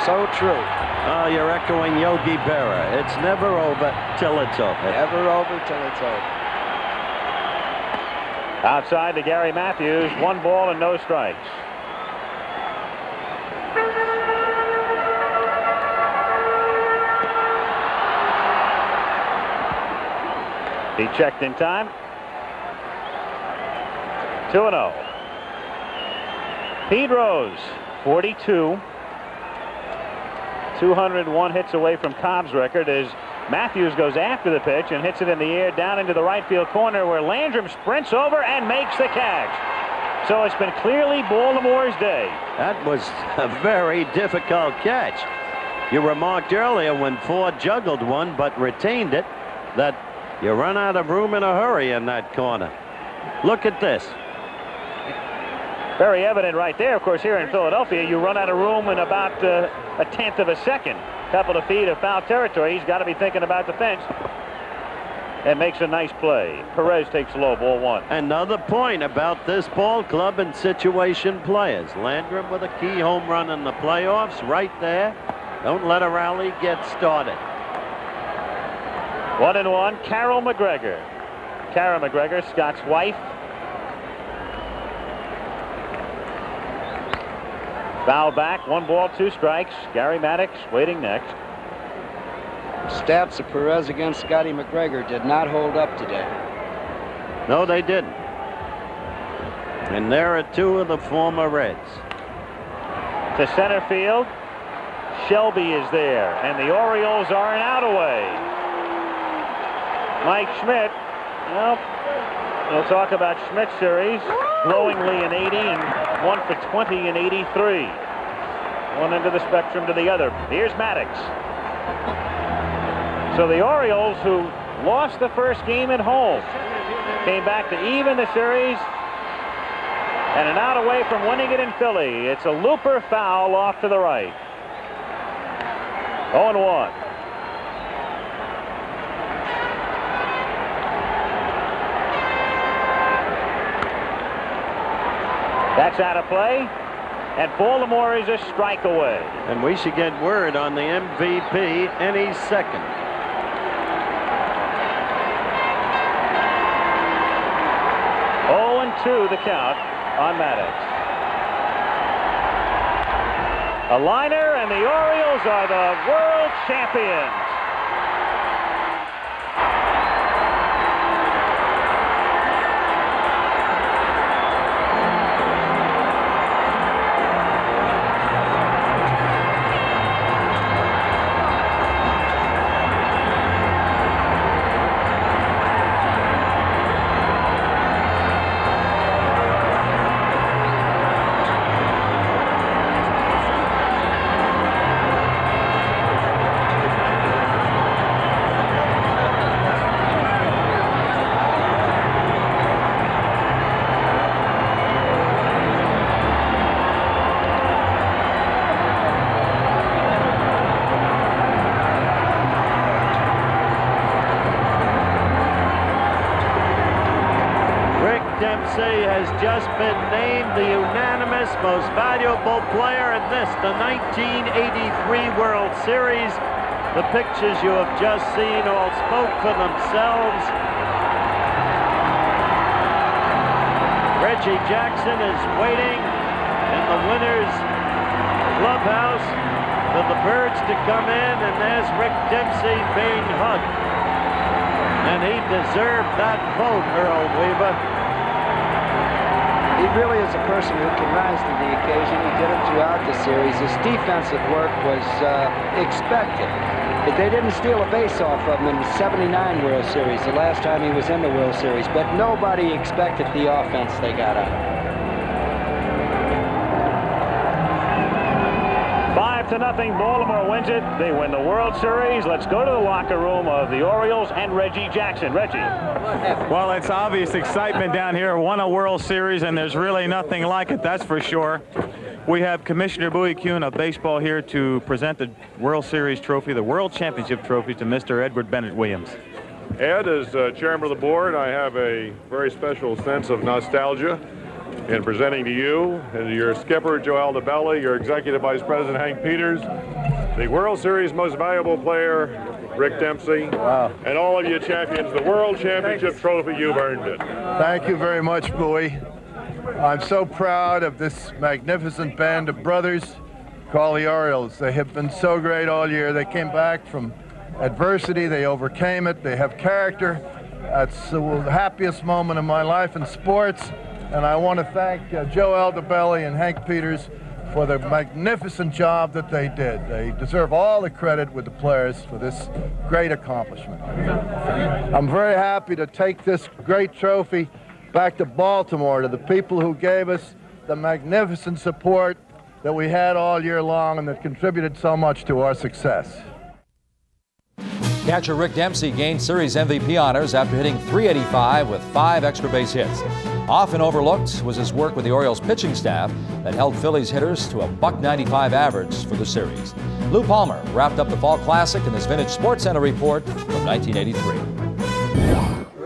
so true. Oh, you're echoing Yogi Berra. It's never over till it's over. Never over till it's over. Outside to Gary Matthews, 1 ball and no strikes. He checked in time. 2-0. Pete Rose, 42. 201 hits away from Cobb's record as Matthews goes after the pitch and hits it in the air down into the right field corner where Landrum sprints over and makes the catch. So it's been clearly Baltimore's day. That was a very difficult catch. You remarked earlier when Ford juggled one but retained it that you run out of room in a hurry in that corner. Look at this. Very evident right there. Of course, here in Philadelphia, you run out of room in about a 1/10 of a second. Couple of feet of foul territory. He's got to be thinking about the fence. And makes a nice play. Perez takes low, ball 1. Another point about this ball club and situation players. Landrum with a key home run in the playoffs right there. Don't let a rally get started. 1-1. Carol McGregor. Kara McGregor, Scott's wife. Foul back, 1 ball, 2 strikes. Gary Maddox waiting next. Stats of Perez against Scotty McGregor did not hold up today. No, they didn't. And there are two of the former Reds. To center field. Shelby is there, and the Orioles are an out away. Mike Schmidt, well, we'll talk about Schmidt's series. Glowingly in 80 and 1 for 20 in 83. One end of the spectrum to the other. Here's Maddox. So the Orioles, who lost the first game at home, came back to even the series, and an out away from winning it in Philly. It's a looper foul off to the right. 0-1. That's out of play, and Baltimore is a strike away. And we should get word on the MVP any second. Two the count on Maddox. A liner, and the Orioles are the world champions. Has just been named the unanimous most valuable player in this, the 1983 World Series. The pictures you have just seen all spoke for themselves. Reggie Jackson is waiting in the winner's clubhouse for the birds to come in, and there's Rick Dempsey being hugged. And he deserved that vote, Earl Weaver. He really is a person who can rise to the occasion. He did it throughout the series. His defensive work was expected. But they didn't steal a base off of him in the '79 World Series, the last time he was in the World Series. But nobody expected the offense they got out of it. 5-0, Baltimore wins it. They win the World Series. Let's go to the locker room of the Orioles and Reggie Jackson. Reggie. Well, it's obvious excitement down here. Won a World Series, and there's really nothing like it, that's for sure. We have Commissioner Bowie Kuhn of baseball here to present the World Series trophy, the World Championship trophy, to Mr. Edward Bennett Williams. Ed, as chairman of the board, I have a very special sense of nostalgia in presenting to you and to your skipper, Joe Aldabelli, your executive vice president, Hank Peters, the World Series most valuable player, Rick Dempsey, and all of you champions, the World Championship trophy. You've earned it. Thank you very much, Bowie. I'm so proud of this magnificent band of brothers called the Orioles. They have been so great all year. They came back from adversity. They overcame it. They have character. That's the happiest moment of my life in sports. And I want to thank Joe Aldabelli and Hank Peters for the magnificent job that they did. They deserve all the credit with the players for this great accomplishment. I'm very happy to take this great trophy back to Baltimore, to the people who gave us the magnificent support that we had all year long and that contributed so much to our success. Catcher Rick Dempsey gained series MVP honors after hitting .385 with 5 extra base hits. Often overlooked was his work with the Orioles pitching staff that held Phillies hitters to a .195 average for the series. Lou Palmer wrapped up the Fall Classic in this Vintage Sports Center report from 1983.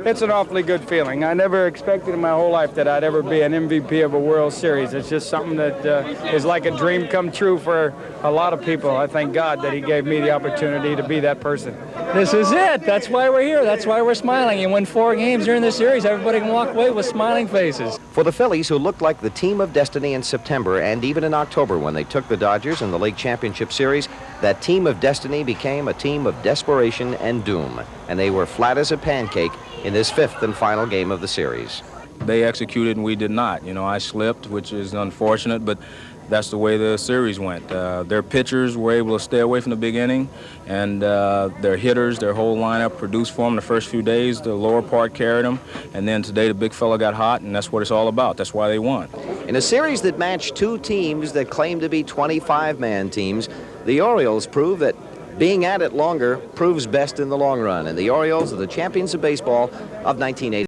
It's an awfully good feeling. I never expected in my whole life that I'd ever be an MVP of a World Series. It's just something that is like a dream come true for a lot of people. I thank God that he gave me the opportunity to be that person. This is it. That's why we're here. That's why we're smiling. You win 4 games during this series, everybody can walk away with smiling faces. For the Phillies, who looked like the team of destiny in September and even in October when they took the Dodgers in the League Championship Series, that team of destiny became a team of desperation and doom, and they were flat as a pancake in this 5th and final game of the series. They executed and we did not. You know, I slipped, which is unfortunate, but that's the way the series went. Their pitchers were able to stay away from the beginning, and their hitters, their whole lineup produced for them the first few days. The lower part carried them, and then today the big fella got hot, and that's what it's all about. That's why they won. In a series that matched two teams that claimed to be 25-man teams, the Orioles proved that being at it longer proves best in the long run, and the Orioles are the champions of baseball of 1980.